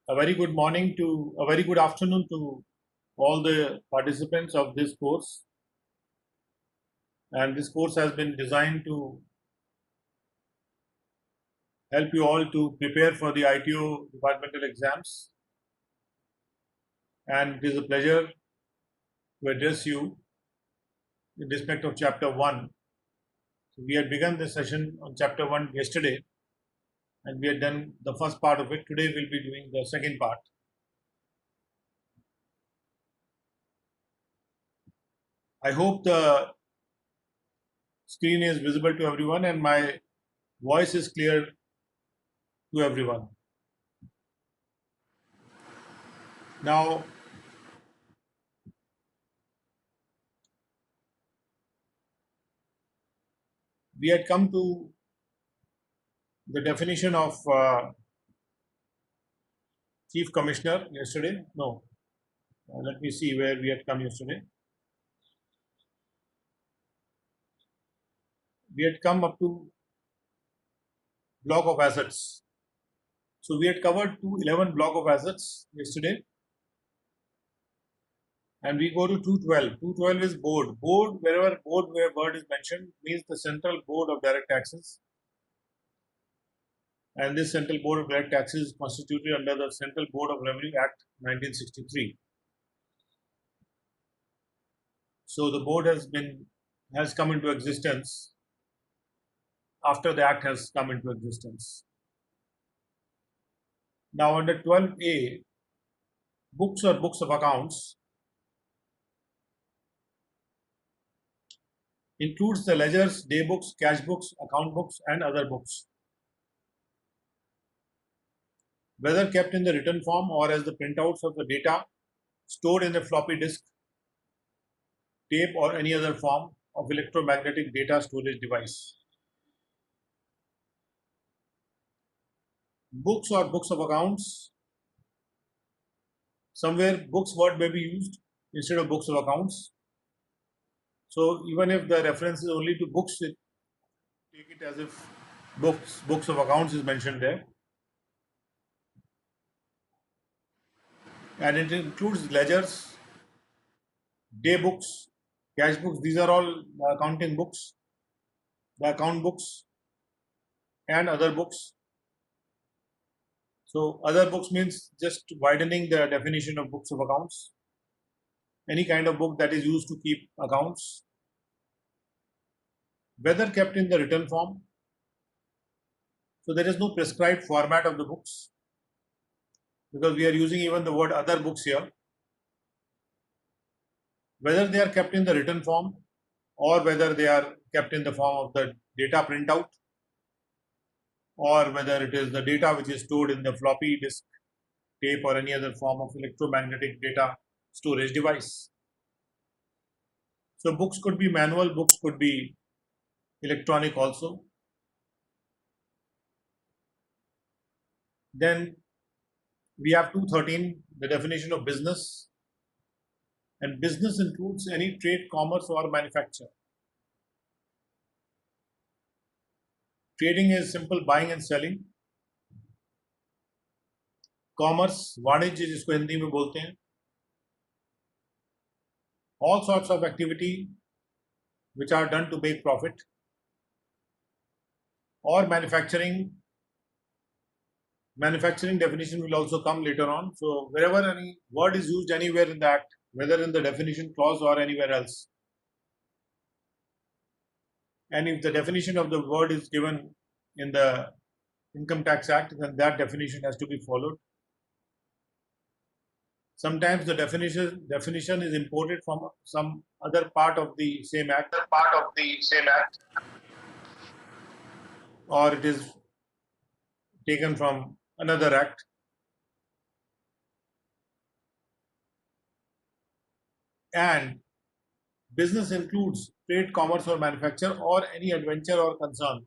A very good morning to a very good afternoon to all the participants of this course. And this course has been designed to help you all to prepare for the ITO departmental exams. And it is a pleasure to address you in respect of chapter 1. So we had begun the session on chapter 1 yesterday, and we had done the first part of it. Today we'll be doing the second part. I hope the screen is visible to everyone and my voice is clear to everyone. Now, we had come to the definition of Chief Commissioner yesterday. No, let me see where we had come yesterday. We had come up to block of assets. So we had covered 211 block of assets yesterday. And we go to 212. 212 is board. Board, wherever board word is mentioned, means the Central Board of Direct Taxes. And this Central Board of Direct Taxes is constituted under the Central Board of Revenue Act 1963. So the board has come into existence after the act has come into existence. Now under 12A, books or books of accounts includes the ledgers, day books, cash books, account books and other books. Whether kept in the written form or as the printouts of the data stored in the floppy disk, tape or any other form of electromagnetic data storage device. Books or books of accounts. Somewhere books word may be used instead of books of accounts. So even if the reference is only to books, take it as if books of accounts is mentioned there. And it includes ledgers, day books, cash books. These are all the accounting books, the account books and other books. So other books means just widening the definition of books of accounts. Any kind of book that is used to keep accounts. Whether kept in the written form. So there is no prescribed format of the books, because we are using even the word other books here. Whether they are kept in the written form or whether they are kept in the form of the data printout, or whether it is the data which is stored in the floppy disk, tape or any other form of electromagnetic data storage device. So books could be manual, books could be electronic also. Then we have 213, the definition of business. And business includes any trade, commerce or manufacture. Trading is simple buying and selling. Commerce वाणिज्य जिसको हिंदी में बोलते हैं. All sorts of activity which are done to make profit. Or manufacturing. Manufacturing definition will also come later on. So wherever any word is used anywhere in the act, whether in the definition clause or anywhere else, and if the definition of the word is given in the Income Tax Act, then that definition has to be followed. Sometimes the definition is imported from some other part of the same act. Or it is taken from another act. And business includes trade, commerce or manufacture, or any adventure or concern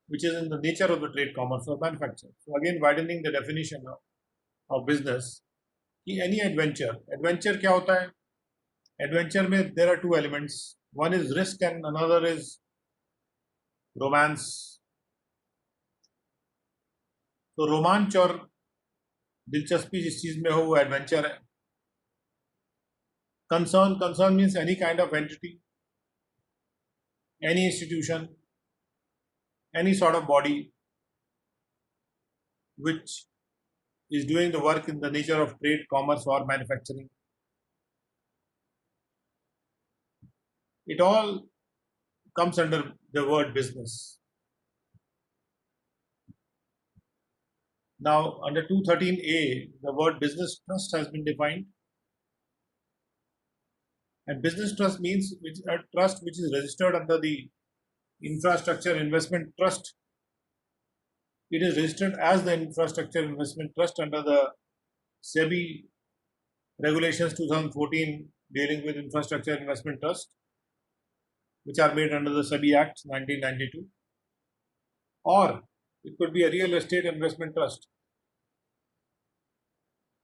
which is in the nature of the trade, commerce or manufacture. So again, widening the definition of business. Any adventure. Adventure क्या होता है? Adventure में there are two elements. One is risk and another is romance. So रोमांच और दिलचस्पी जिस चीज में हो वो एडवेंचर है. Concern means any kind of entity, any institution, any sort of body which is doing the work in the nature of trade, commerce, or manufacturing. It all comes under the word business. Now, under 213A, the word business trust has been defined. And business trust means a trust which is registered under the Infrastructure Investment Trust. It is registered as the Infrastructure Investment Trust under the SEBI Regulations 2014 dealing with Infrastructure Investment Trust, which are made under the SEBI Act 1992. Or it could be a real estate investment trust.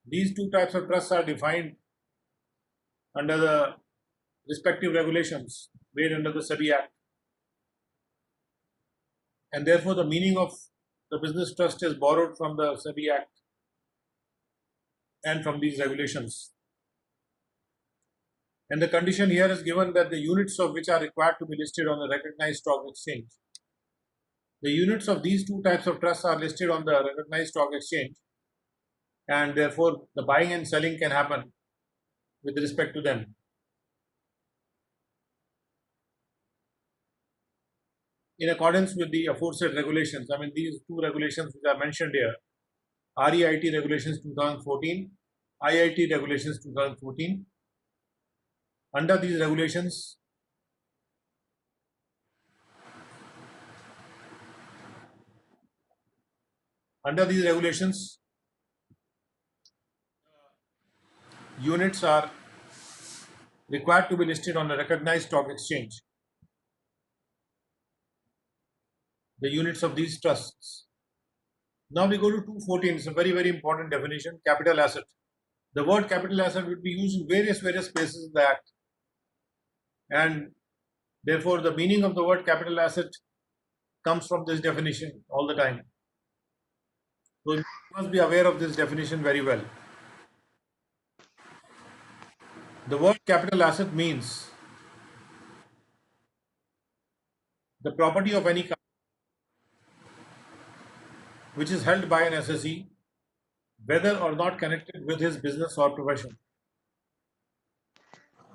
These two types of trusts are defined under the respective regulations made under the SEBI Act. And therefore, the meaning of the business trust is borrowed from the SEBI Act and from these regulations. And the condition here is given that the units of which are required to be listed on the recognized stock exchange. The units of these two types of trusts are listed on the recognized stock exchange, and therefore the buying and selling can happen with respect to them. In accordance with the aforesaid regulations, I mean these two regulations which are mentioned here, REIT Regulations 2014, IIT Regulations 2014. Under these regulations, units are required to be listed on a recognized stock exchange. The units of these trusts. Now we go to 214. It's a very, very important definition. Capital asset. The word capital asset would be used in various places in the Act, and therefore the meaning of the word capital asset comes from this definition all the time. So you must be aware of this definition very well. The word capital asset means the property of any kind which is held by an assessee, whether or not connected with his business or profession.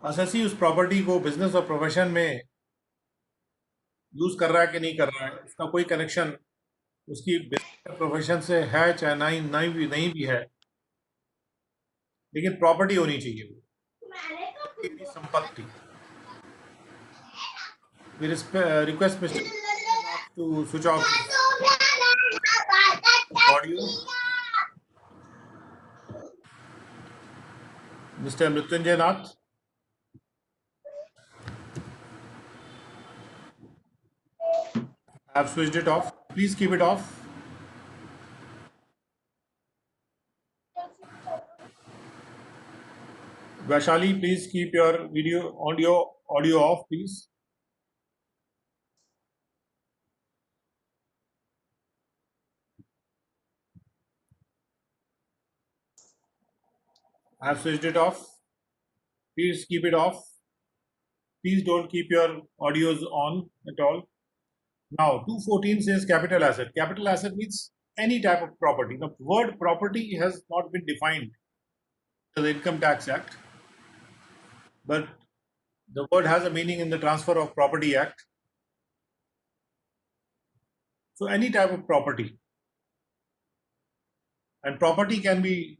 Assessee उस property को business और profession में use कर रहा है कि नहीं कर रहा है, उसका कोई कनेक्शन उसकी प्रोफेशन से है चाहे नहीं भी है, लेकिन प्रॉपर्टी होनी चाहिए वो संपत्ति. We request Mr. to switch off audio. Mr. Mrityunjay Nath. I have switched it off. Please keep it off. Vaishali, please keep your audio off, please. I have switched it off. Please keep it off. Please don't keep your audios on at all. Now, 214 says capital asset. Capital asset means any type of property. The word property has not been defined in the Income Tax Act, but the word has a meaning in the Transfer of Property Act. So, any type of property. And property can be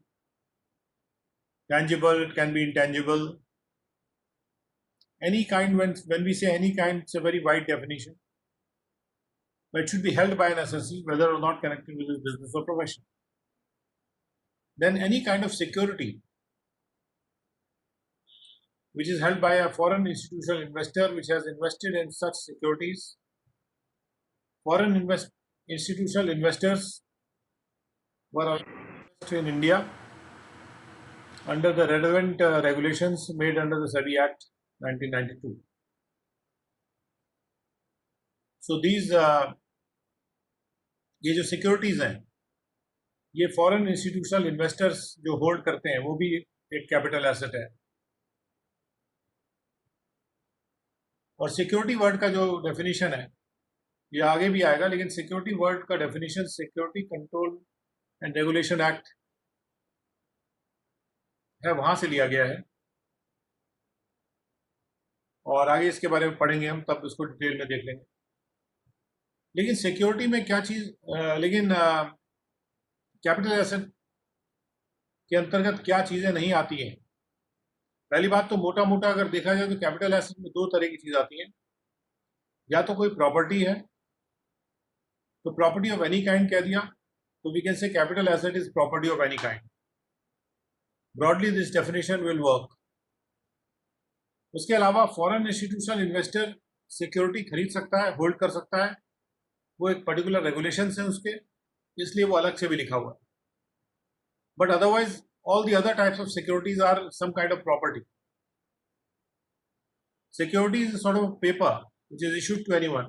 tangible, it can be intangible. Any kind, when we say any kind, it's a very wide definition. But it should be held by an assessee, whether or not connected with his business or profession. Then any kind of security which is held by a foreign institutional investor which has invested in such securities. Foreign institutional investors were invested in India under the relevant regulations made under the SEBI Act 1992. So these ये जो securities हैं ये foreign institutional investors जो hold करते हैं वो भी एक कैपिटल एसेट है। और सिक्योरिटी वर्ड का जो डेफिनेशन है ये आगे भी आएगा, लेकिन सिक्योरिटी वर्ड का definition security control and regulation act है, वहां से लिया गया है। और आगे इसके बारे में पढ़ेंगे हम, तब इसको डिटेल में देख लेंगे। लेकिन सिक्योरिटी में क्या चीज, लेकिन कैपिटल एसेट के अंतर्गत क्या चीजें नहीं आती हैं। पहली बात तो मोटा मोटा अगर देखा जाए तो कैपिटल एसेट में दो तरह की चीज आती हैं। या तो कोई प्रॉपर्टी है, तो प्रॉपर्टी ऑफ एनी काइंड कह दिया, तो we can say capital asset is property of any kind. Broadly this definition will work. उसके अलावा फॉरेन इंस्टीट्यूशनल इन्वेस्टर सिक्योरिटी खरीद सकता है, होल्ड कर सकता है, वो एक पर्टिकुलर रेगुलेशन है उसके, इसलिए वो अलग से भी लिखा हुआ है। But otherwise all the other types of securities are some kind of property. Security is a sort of paper which is issued to anyone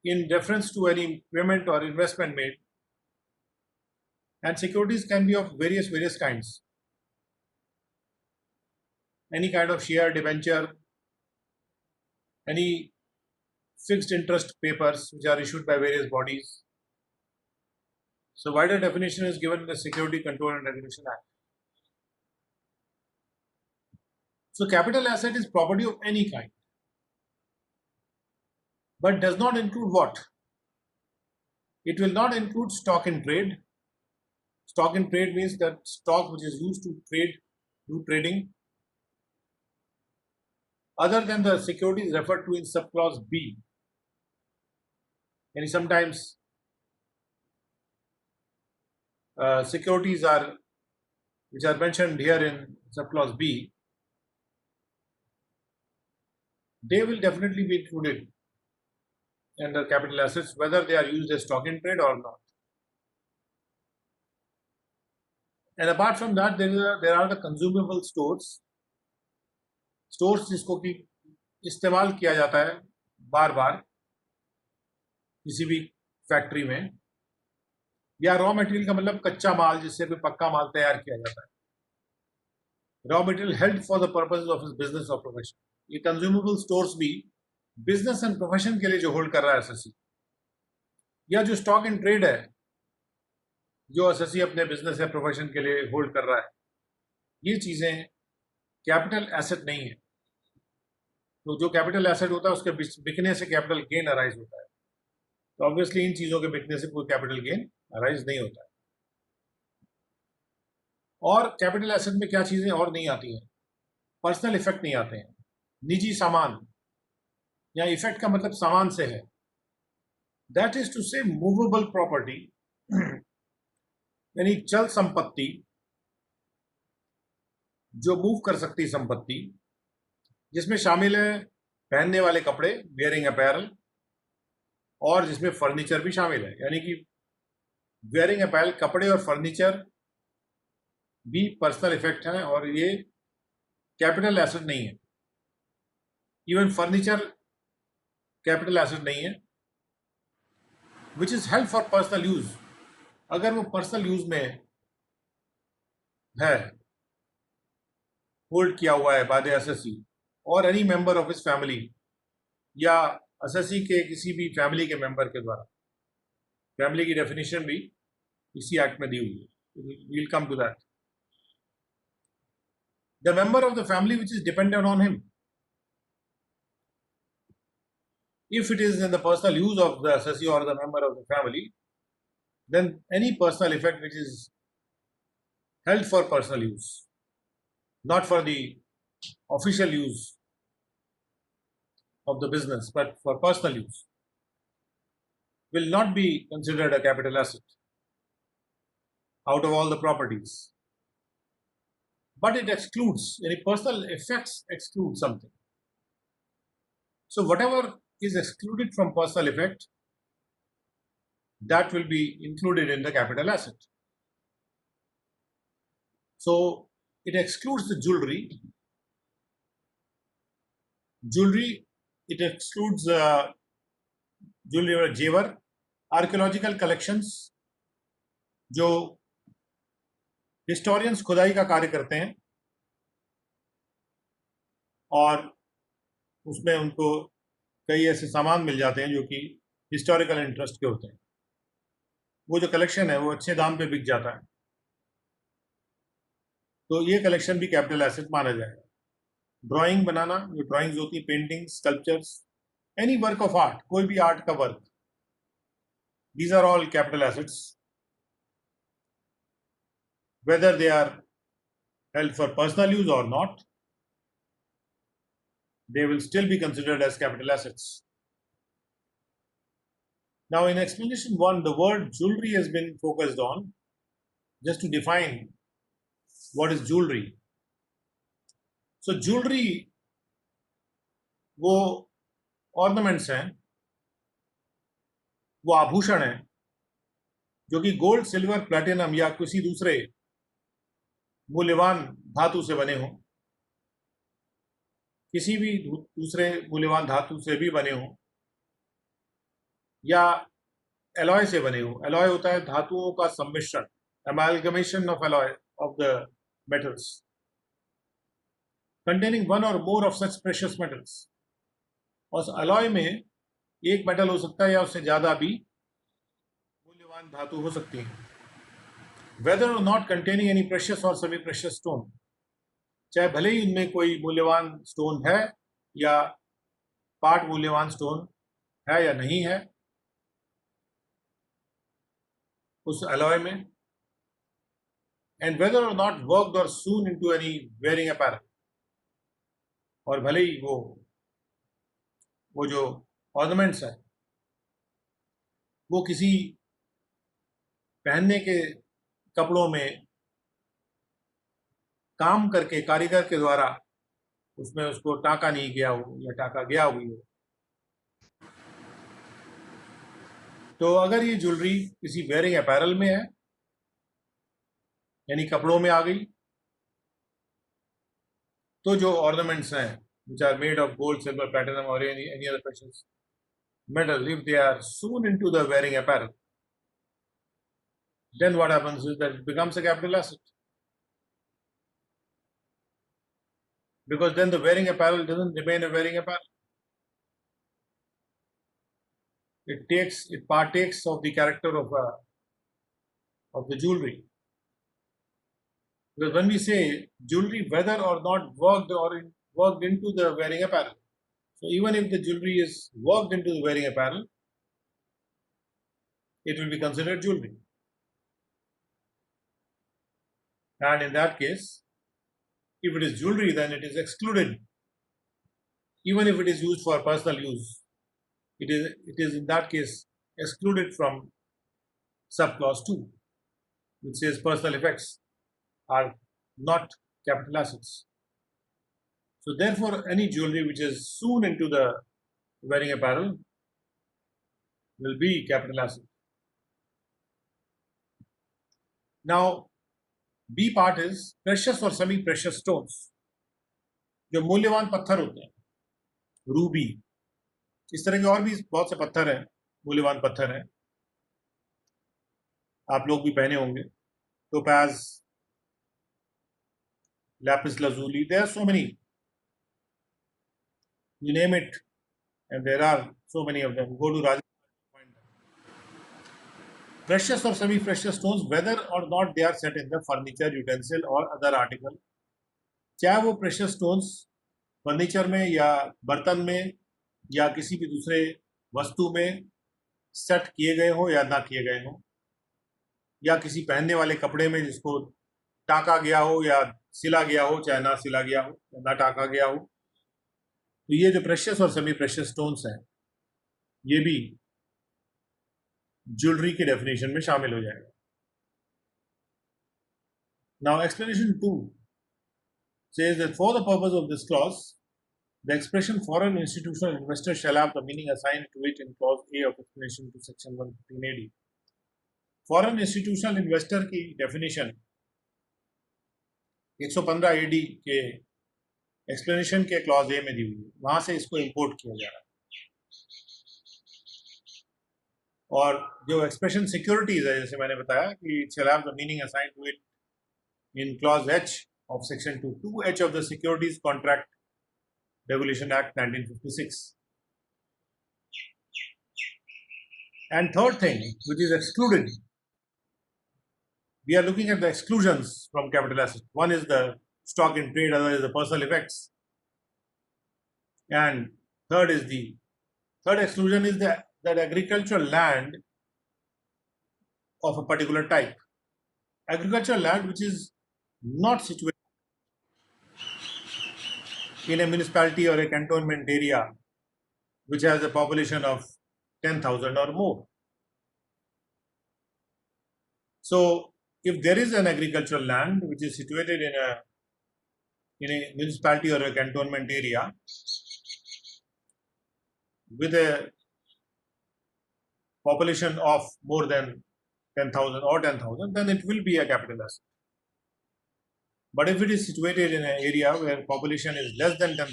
in reference to any payment or investment made, and securities can be of various kinds. Any kind of share, debenture, any fixed interest papers which are issued by various bodies. So wider definition is given in the Security Control and Regulation Act. So capital asset is property of any kind, but does not include what? It will not include stock in trade. Stock in trade means that stock which is used to trade, do trading, other than the securities referred to in subclause B. And sometimes securities are which are mentioned here in subclause B, they will definitely be included under capital assets, whether they are used as stock in trade or not. And apart from that, there are the consumable stores. Stores जिसको कि इस्तेमाल किया जाता है बार बार किसी भी factory में, या रॉ मटेरियल का मतलब कच्चा माल जिससे कोई पक्का माल तैयार किया जाता है। Raw material held for the purpose of business और प्रोफेशन। ये कंज्यूमेबल स्टोर्स भी बिजनेस एंड प्रोफेशन के लिए जो होल्ड कर रहा है एसएससी, या जो स्टॉक इन ट्रेड है जो एसएससी अपने बिजनेस या प्रोफेशन के लिए होल्ड कर रहा है, ये चीजें कैपिटल एसेट नहीं है। तो जो कैपिटल एसेट होता है उसके बिकने से कैपिटल गेन अराइज होता है, तो ऑब्वियसली इन चीजों के बिकने से कोई कैपिटल गेन अराइज नहीं होता है। और कैपिटल एसेट में क्या चीजें और नहीं आती हैं? पर्सनल इफेक्ट नहीं आते हैं, निजी सामान, या इफेक्ट का मतलब सामान से है, दैट इज टू से मूवेबल प्रॉपर्टी, यानी चल संपत्ति जो मूव कर सकती संपत्ति, जिसमें शामिल है पहनने वाले कपड़े, वेयरिंग अपैरल, और जिसमें फर्नीचर भी शामिल है। यानी कि वेयरिंग अपैरल, कपड़े और फर्नीचर भी पर्सनल इफेक्ट है और ये कैपिटल एसेट नहीं है। इवन फर्नीचर कैपिटल एसेट नहीं है, which is held for personal use. अगर वो पर्सनल यूज में है, होल्ड किया हुआ है बाय द एसएससी और any member of his family, या एसएससी के किसी भी फैमिली के मेंबर के द्वारा। फैमिली की डेफिनेशन भी इसी एक्ट में दी हुई है, we'll come to that. The member of the family which is dependent on him, if it is in the personal use of the assessee or the member of the family, then any personal effect which is held for personal use, not for the official use of the business, but for personal use, will not be considered a capital asset out of all the properties. But it excludes, any personal effects exclude something. So whatever is excluded from personal effect, that will be included in the capital asset. So it excludes the jewelry. It excludes jewelry or jewer, archaeological collections, जो historians खुदाई का कार्य करते हैं और उसमें उनको कई ऐसे सामान मिल जाते हैं जो कि हिस्टोरिकल इंटरेस्ट के होते हैं, वो जो कलेक्शन है वो अच्छे दाम पे बिक जाता है, तो ये कलेक्शन भी कैपिटल एसेट माना जाएगा। ड्राइंग बनाना, जो ड्राइंग्स होती है, painting, sculptures, any work of art, कोई भी आर्ट का work, these are all capital assets, whether they are held for personal use or not, they will still be considered as capital assets. Now in explanation 1, the word jewelry has been focused on, just to define what is jewelry. So jewelry वो ornaments हैं, वो आभूषण हैं जो कि gold, silver, platinum या किसी दूसरे मूल्यवान धातु से बने हों, किसी भी दूसरे मूल्यवान धातु से भी बने हों, या एलॉय से बने हों। एलॉय होता है धातुओं का सम्मिश्रण, amalgamation of alloy of the metals, containing one or more of such precious metals. और एलॉय में एक मेटल हो सकता है या उससे ज़्यादा भी मूल्यवान धातु हो सकती है। Whether or not containing any precious or semi precious stone, चाहे भले ही उनमें कोई मूल्यवान स्टोन है या पार्ट मूल्यवान स्टोन है या नहीं है उस एलॉय में, and whether or not worked or sewn into any wearing apparel, और भले ही वो जो ऑर्नामेंट्स है वो किसी पहनने के कपड़ों में काम करके कारीगर के द्वारा उसमें उसको टाका नहीं गया हो या टाका गया हुई हो, तो अगर ये ज्वेलरी किसी वेयरिंग अपैरल में है, यानी कपड़ों में आ गई, तो जो ऑर्नामेंट्स हैं which are made of gold, silver, platinum or any other precious metal, if they are sewn into the wearing apparel, then what happens is that it becomes a capital asset, because then the wearing apparel doesn't remain a wearing apparel. It partakes of the character of the jewelry. Because when we say jewelry, whether or not worked into the wearing apparel, so even if the jewelry is worked into the wearing apparel, it will be considered jewelry. And in that case, if it is jewelry, then it is excluded. Even if it is used for personal use, it is in that case excluded from subclause 2, which says personal effects are not capital assets. So therefore, any jewelry which is sewn into the wearing apparel will be capital asset. Now, B part is precious or semi-precious stones. जो मूल्यवान पत्थर होते हैं, Ruby, इस तरह के और भी बहुत से पत्थर हैं, मूल्यवान पत्थर हैं, आप लोग भी पहने होंगे, topaz, lapis lazuli, there are so many, you name it, and there are so many of them. Go to Rajasthan, find them. Precious or semi-precious stones, whether or not they are set in the furniture, utensil or other article, चाहे वो precious stones furniture में या बर्तन में या किसी भी दूसरे वस्तु में सेट किए गए हो या ना किए गए हो, या किसी पहनने वाले कपड़े में जिसको टाका गया हो या सिला गया हो, चाहे ना सिला गया हो या ना टाका गया हो, तो ये जो प्रेशियस और सेमी प्रेशियस स्टोन्स हैं ये भी ज्वेलरी के डेफिनेशन में शामिल हो जाएगा. Now explanation 2 says that for the purpose of this clause, the expression foreign institutional investor shall have the meaning assigned to it in clause A of explanation to section 115 AD. Foreign institutional investor की definition 115 AD के explanation के clause A में दी हुई है, वहां से इसको इंपोर्ट किया जा रहा है. और जो एक्सप्रेशन सिक्योरिटीज है, जैसे मैंने बताया कि it shall have the meaning assigned to it in clause H of section 2(2)H of the Securities Contract Regulation Act 1956. And third thing, which is excluded, we are looking at the exclusions from capital assets. One is the stock in trade, other is the personal effects, and third exclusion is that agricultural land of a particular type, agricultural land which is not situated in a municipality or a cantonment area which has a population of 10,000 or more. So, if there is an agricultural land which is situated in a municipality or a cantonment area with a population of more than 10,000 or 10,000, then it will be a capital asset. But if it is situated in an area where population is less than 10,000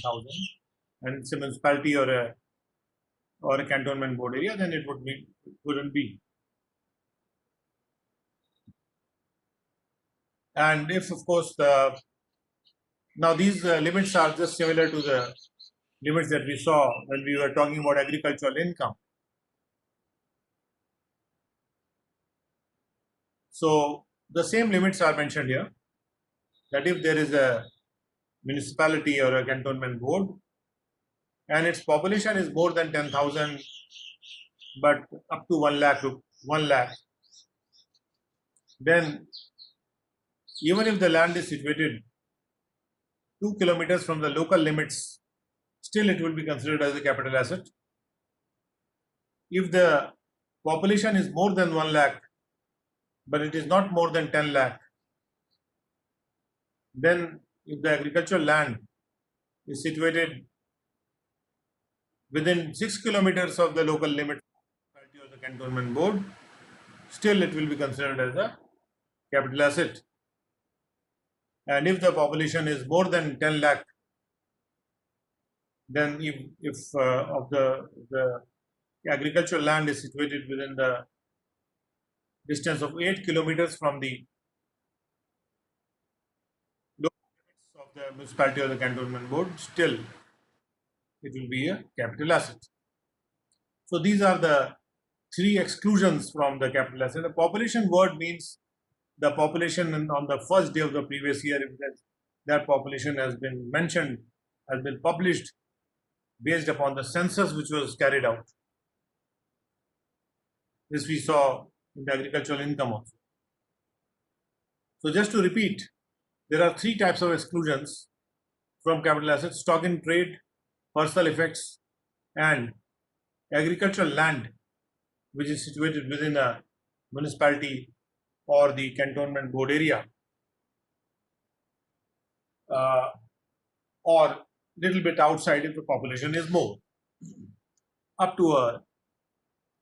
and it's a municipality or a cantonment board area, then it wouldn't be. And if, of course, now these limits are just similar to the limits that we saw when we were talking about agricultural income. So the same limits are mentioned here, that if there is a municipality or a cantonment board and its population is more than 10,000 but up to 1 lakh, then even if the land is situated 2 kilometers from the local limits, still it will be considered as a capital asset. If the population is more than 1 lakh but it is not more than 10 lakh, then if the agricultural land is situated within 6 kilometers of the local limit of the cantonment board, still it will be considered as a capital asset. And if the population is more than 10 lakh, then if of the agricultural land is situated within the distance of 8 kilometers from the local limits of the municipality or the cantonment board, still it will be a capital asset. So these are the three exclusions from the capital asset. The population word means the population on the first day of the previous year, if that population has been mentioned, has been published based upon the census which was carried out. This we saw in the agricultural income also. So just to repeat, there are three types of exclusions from capital assets: stock in trade, personal effects, and agricultural land which is situated within a municipality or the cantonment board area, or little bit outside if the population is more, up to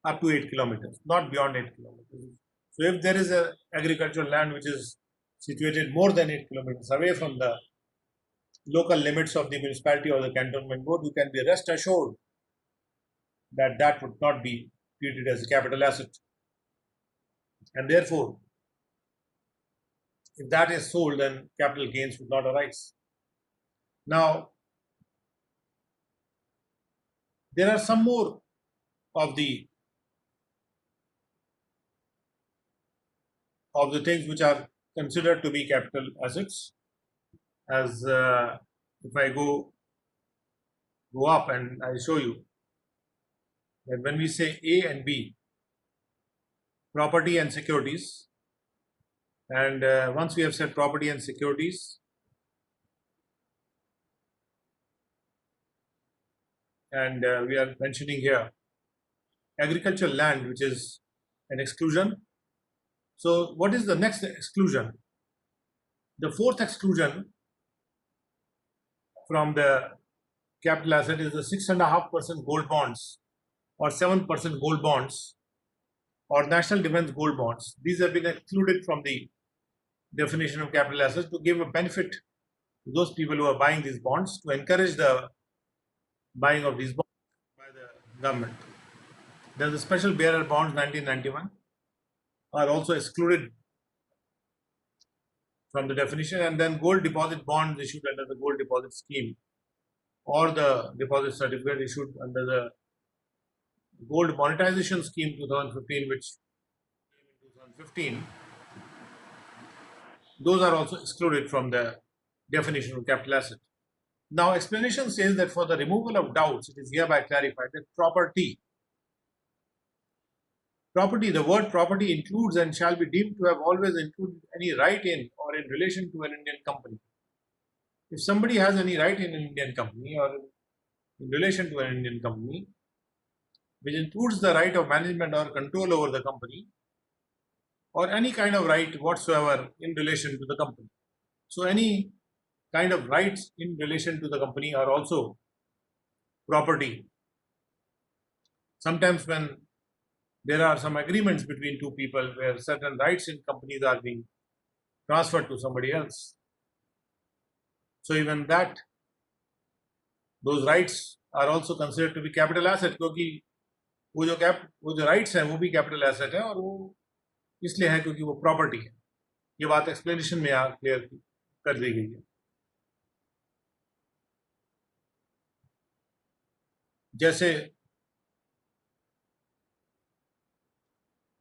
8 kilometers, not beyond 8 kilometers. So if there is a agricultural land which is situated more than 8 kilometers away from the local limits of the municipality or the cantonment board, you can be rest assured that that would not be treated as a capital asset. And therefore, if that is sold, then capital gains would not arise. Now, there are some more of the things which are considered to be capital assets. As if I go up and I show you that when we say A and B, property and securities, and once we have said property and securities, and we are mentioning here agricultural land, which is an exclusion. So what is the next exclusion? The fourth exclusion from the capital asset is the 6.5% gold bonds or 7% gold bonds or national defense gold bonds. These have been excluded from the definition of capital assets to give a benefit to those people who are buying these bonds, to encourage the buying of these bonds by the government. Then the special bearer bonds 1991 are also excluded from the definition, and then gold deposit bonds issued under the gold deposit scheme or the deposit certificate issued under the gold monetization scheme 2015, which in 2015, those are also excluded from the definition of capital asset. Now, explanation says that for the removal of doubts, it is hereby clarified that property, the word property includes and shall be deemed to have always included any right in or in relation to an Indian company. If somebody has any right in an Indian company or in relation to an Indian company, which includes the right of management or control over the company, or any kind of right whatsoever in relation to the company. So any kind of rights in relation to the company are also property. Sometimes when there are some agreements between two people where certain rights in companies are being transferred to somebody else, so even that, those rights are also considered to be capital asset, क्योंकि वो जो rights हैं वो भी capital asset है और वो इसलिए है क्योंकि वो प्रॉपर्टी है. ये बात एक्सप्लेनेशन में यहाँ क्लियर कर दी गई है. जैसे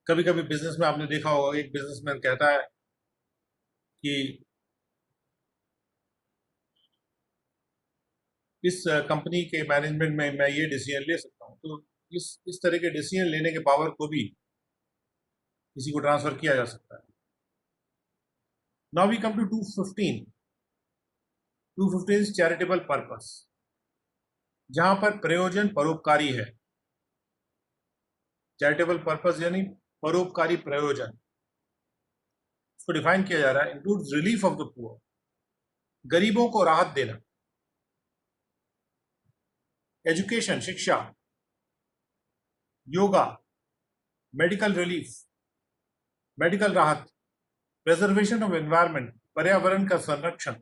कभी कभी बिजनेस में आपने देखा होगा, एक बिजनेसमैन कहता है कि इस कंपनी के मैनेजमेंट में मैं ये डिसीजन ले सकता हूँ, तो इस तरह के डिसीजन लेने के पावर को भी किसी को ट्रांसफर किया जा सकता है. Now we come to 215. 215 is charitable purpose, जहां पर प्रयोजन परोपकारी है. चैरिटेबल पर्पस यानी परोपकारी प्रयोजन, इसको डिफाइन किया जा रहा है. Includes relief of the poor, गरीबों को राहत देना. एजुकेशन, शिक्षा. योगा, मेडिकल रिलीफ, मेडिकल राहत. प्रिजर्वेशन ऑफ एनवायरनमेंट, पर्यावरण का संरक्षण.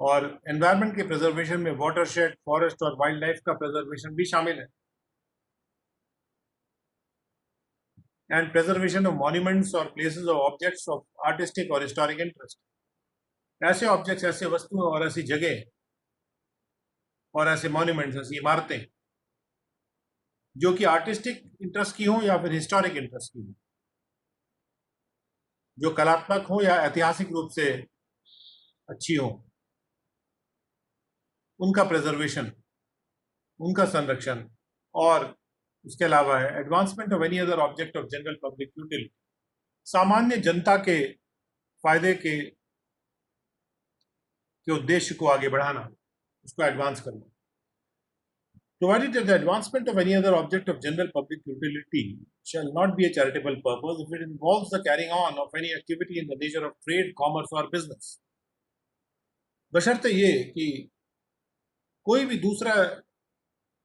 और एनवायरनमेंट के प्रिजर्वेशन में वाटरशेड, फॉरेस्ट और वाइल्ड लाइफ का प्रिजर्वेशन भी शामिल है. एंड प्रिजर्वेशन ऑफ मॉन्यूमेंट्स और places of objects of artistic और हिस्टोरिक इंटरेस्ट. ऐसे ऑब्जेक्ट्स, ऐसे वस्तुएं और ऐसी जगह और ऐसे मॉन्यूमेंट्स, ऐसी इमारतें जो कि आर्टिस्टिक इंटरेस्ट की हो या फिर हिस्टोरिक इंटरेस्ट की हो, जो कलात्मक हो या ऐतिहासिक रूप से अच्छी हो, उनका प्रिजर्वेशन, उनका संरक्षण. और उसके अलावा है advancement of any other object of general public utility, सामान्य जनता के फायदे के उद्देश्य को आगे बढ़ाना, उसको एडवांस करना. Provided that the advancement of any other object of general public utility shall not be a charitable purpose if it involves the carrying on of any activity in the nature of trade, commerce or business. बशर्ते ये कि कोई भी दूसरा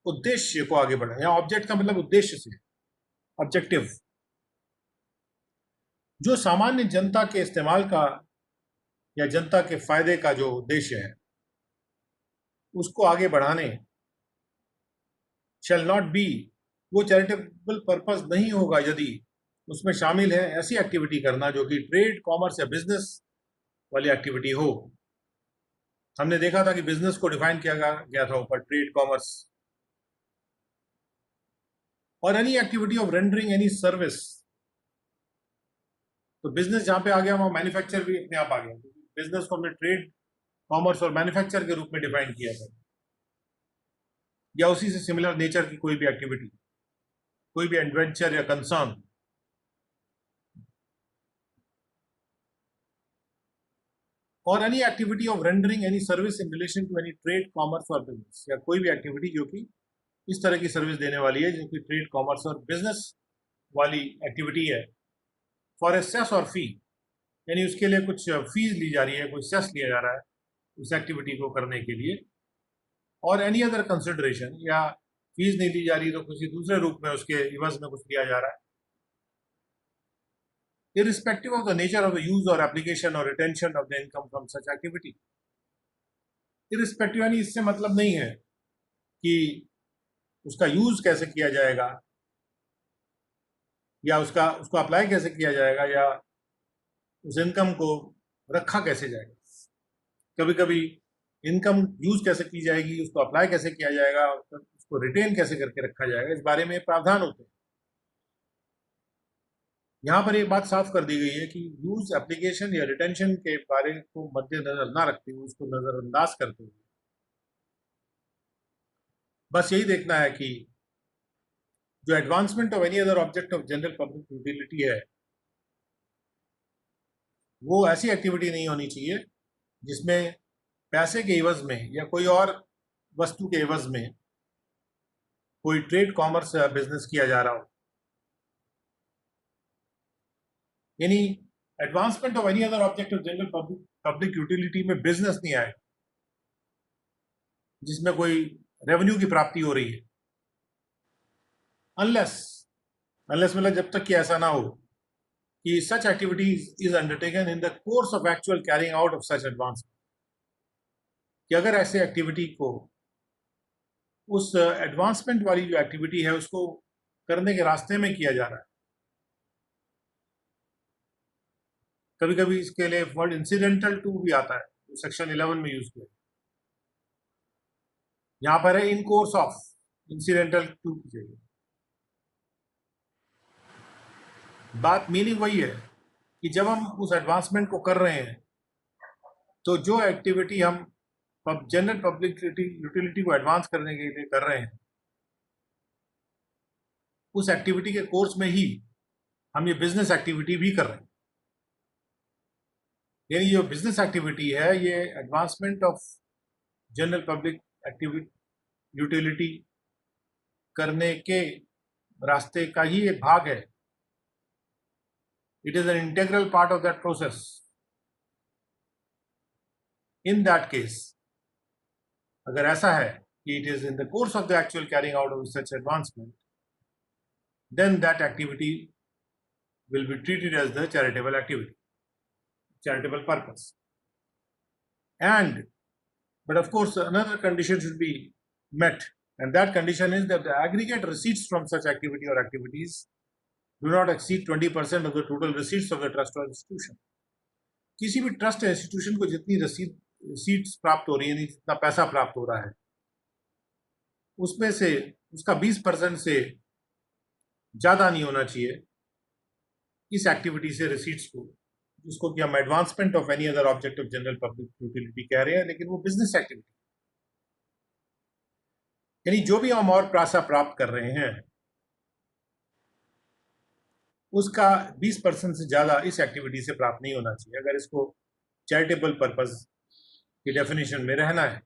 उद्देश्य को आगे बढ़ाए. यहाँ ऑब्जेक्ट का मतलब उद्देश्य से, ऑब्जेक्टिव, जो सामान्य जनता के इस्तेमाल का या जनता के फायदे का जो उद्देश्य है उसको आगे बढ़ाने, shall not be, वो चैरिटेबल पर्पस नहीं होगा यदि उसमें शामिल है ऐसी एक्टिविटी करना जो कि ट्रेड, कॉमर्स या बिजनेस वाली एक्टिविटी हो. हमने देखा था कि बिजनेस को डिफाइन किया गया था ऊपर, ट्रेड, कॉमर्स. और any activity of rendering any service, तो बिजनेस जहां पे आ गया वहां मैन्युफैक्चर भी अपने आप आ गया. बिजनेस को हमने ट्रेड, कॉमर्स और मैन्युफैक्चर के रूप में डिफाइन किया था, या उसी से सिमिलर नेचर की कोई भी एक्टिविटी, कोई भी एडवेंचर या कंसर्न. और any activity of rendering any service in relation to any trade, commerce और बिजनेस, या कोई भी एक्टिविटी जो कि इस तरह की सर्विस देने वाली है जो कि ट्रेड, कॉमर्स और बिजनेस वाली एक्टिविटी है. फॉर ए सेस और फी, यानी उसके लिए कुछ फीस ली जा रही है, कुछ सेस लिया जा रहा है उस एक्टिविटी को करने के लिए. और एनी अदर कंसिडरेशन, या फीस नहीं ली जा रही तो किसी दूसरे रूप में उसके इवज में कुछ लिया जा रहा है. irrespective of the nature of the use or application or retention of the income from such activity. irrespective यानी इससे मतलब नहीं है कि उसका यूज कैसे किया जाएगा या उसको अप्लाई कैसे किया जाएगा, या उस इनकम को रखा कैसे जाएगा, कभी कभी इनकम यूज कैसे की जाएगी, उसको अप्लाई कैसे किया जाएगा, उसको रिटेन कैसे करके रखा जाएगा, इस बारे में प्रावधान होते हैं। यहाँ पर एक बात साफ कर दी गई है कि यूज एप्लीकेशन या रिटेंशन के बारे को मद्देनजर ना रखते हुए, उसको नजरअंदाज करते हुए बस यही देखना है कि जो advancement of any other object of general public utility है, वो ऐसी एक्टिविटी नहीं होनी चाहिए जिसमें पैसे के एवज में या कोई और वस्तु के एवज में कोई ट्रेड कॉमर्स या बिजनेस किया जा रहा हो। यानी advancement of any other object of general public utility में बिजनेस नहीं आए जिसमें कोई रेवेन्यू की प्राप्ति हो रही है, अनलेस अनलेस मतलब जब तक कि ऐसा ना हो कि सच activity is undertaken in the course of actual carrying out of such advancement, कि अगर ऐसे एक्टिविटी को उस एडवांसमेंट वाली जो एक्टिविटी है उसको करने के रास्ते में किया जा रहा है। कभी कभी इसके लिए वर्ड इंसिडेंटल टू भी आता है, जो सेक्शन 11 में यूज किया, यहां पर है इन कोर्स ऑफ, इंसिडेंटल टू की जगह। बात मीनिंग वही है कि जब हम उस एडवांसमेंट को कर रहे हैं तो जो एक्टिविटी हम जनरल पब्लिक यूटिलिटी को एडवांस करने के लिए कर रहे हैं, उस एक्टिविटी के कोर्स में ही हम ये बिजनेस एक्टिविटी भी कर रहे हैं। यानी जो बिजनेस एक्टिविटी है ये advancement of general public activity utility करने के रास्ते का ही एक भाग है। It is an integral part of that process. In that case, अगर ऐसा है कि it is in the course of the actual carrying out of such advancement, then that activity will be treated as the charitable activity, charitable purpose. But of course, another condition should be met, and that condition is that the aggregate receipts from such activity or activities do not exceed 20% of the total receipts of the trust or institution. किसी भी trust या institution को जितनी रसीट्स प्राप्त हो रही है, जितना पैसा प्राप्त हो रहा है, उसमें से उसका 20% से ज़्यादा नहीं होना चाहिए इस एक्टिविटी से रिसीट्स को, जिसको कि हम advancement of any other object of general public utility कह रहे हैं, लेकिन वो बिजनेस एक्टिविटी, यानी जो भी हम और पैसा प्राप्त कर रहे हैं उसका 20% से ज़्यादा इस एक्टिविटी से प्राप्त नहीं होना चाहिए, अगर इसको चैरिटेबल पर्पस की डेफिनेशन में रहना है।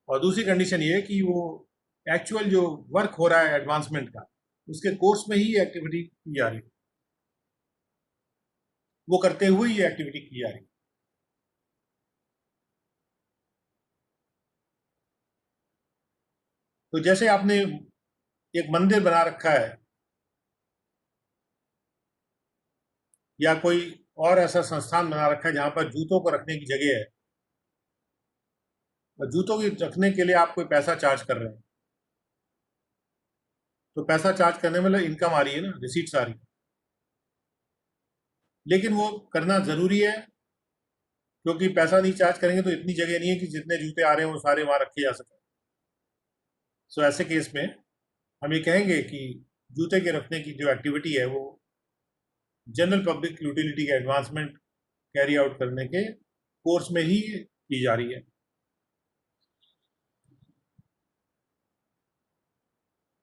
और दूसरी कंडीशन ये है कि वो एक्चुअल जो वर्क हो रहा है एडवांसमेंट का, उसके कोर्स में ही एक्टिविटी की जा रही है, वो करते हुए ये एक्टिविटी की जा रही है। तो जैसे आपने एक मंदिर बना रखा है या कोई और ऐसा संस्थान बना रखा है जहां पर जूतों को रखने की जगह है, और जूतों की रखने के लिए आप कोई पैसा चार्ज कर रहे हैं, तो पैसा चार्ज करने में इनकम आ रही है ना, रिसीट्स आ रही है, लेकिन वो करना जरूरी है क्योंकि पैसा नहीं चार्ज करेंगे तो इतनी जगह नहीं है कि जितने जूते आ रहे हैं वो सारे वहां रखे जा सकें। सो ऐसे केस में हम ये कहेंगे कि जूते के रखने की जो एक्टिविटी है वो जनरल पब्लिक यूटिलिटी के एडवांसमेंट कैरी आउट करने के कोर्स में ही की जा रही है।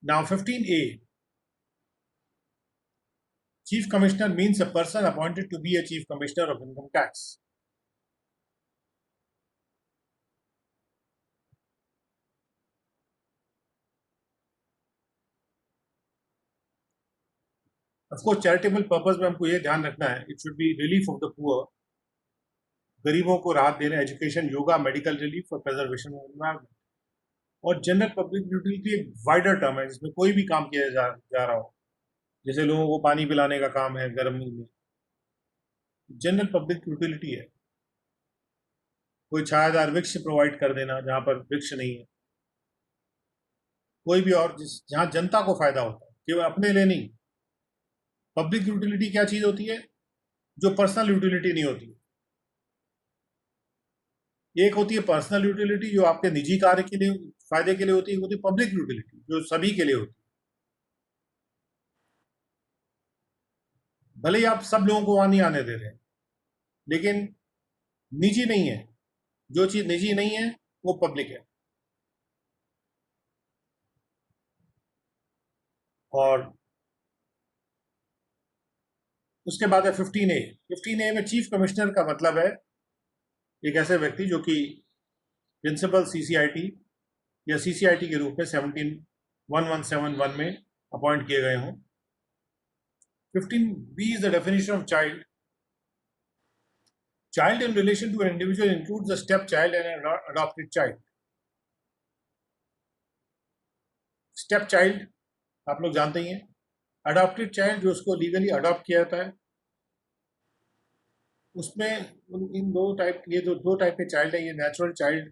Now 15A, Chief Commissioner means a person appointed to be a Chief Commissioner of Income Tax. Of course, charitable purpose में हमको ये ध्यान रखना है, it should be relief of the poor, गरीबों को राहत देना, एजुकेशन, योगा, मेडिकल रिलीफ और प्रिजर्वेशन ऑफ एनवायरमेंट। और जनरल पब्लिक यूटिलिटी एक वाइडर टर्म है जिसमें कोई भी काम किया जा रहा हो, जैसे लोगों को पानी पिलाने का काम है गर्मी में, जनरल पब्लिक यूटिलिटी है। कोई छायादार वृक्ष प्रोवाइड कर देना जहां पर वृक्ष नहीं है, कोई भी और जहां जनता को फायदा होता है, केवल अपने लिए नहीं। पब्लिक यूटिलिटी क्या चीज होती है? जो पर्सनल यूटिलिटी नहीं होती। एक होती है पर्सनल यूटिलिटी जो आपके निजी कार्य के लिए फायदे के लिए होती है, एक होती है पब्लिक यूटिलिटी जो सभी के लिए होती है। भले ही आप सब लोगों को वहां नहीं आने दे रहे हैं, लेकिन निजी नहीं है। जो चीज निजी नहीं है वो पब्लिक है। और उसके बाद है 15A। 15A में चीफ कमिश्नर का मतलब है एक ऐसे व्यक्ति जो कि प्रिंसिपल सीसीआईटी या सीसीआईटी के रूप में 171171 में अपॉइंट किए गए हों। 15B is the definition of child. Child in relation to an individual includes a stepchild and an adopted child. Stepchild आप लोग जानते ही हैं। अडॉप्टेड चाइल्ड जो उसको लीगली अडॉप्ट किया जाता है, उसमें इन दो टाइप, ये जो दो टाइप के चाइल्ड है, ये नेचुरल चाइल्ड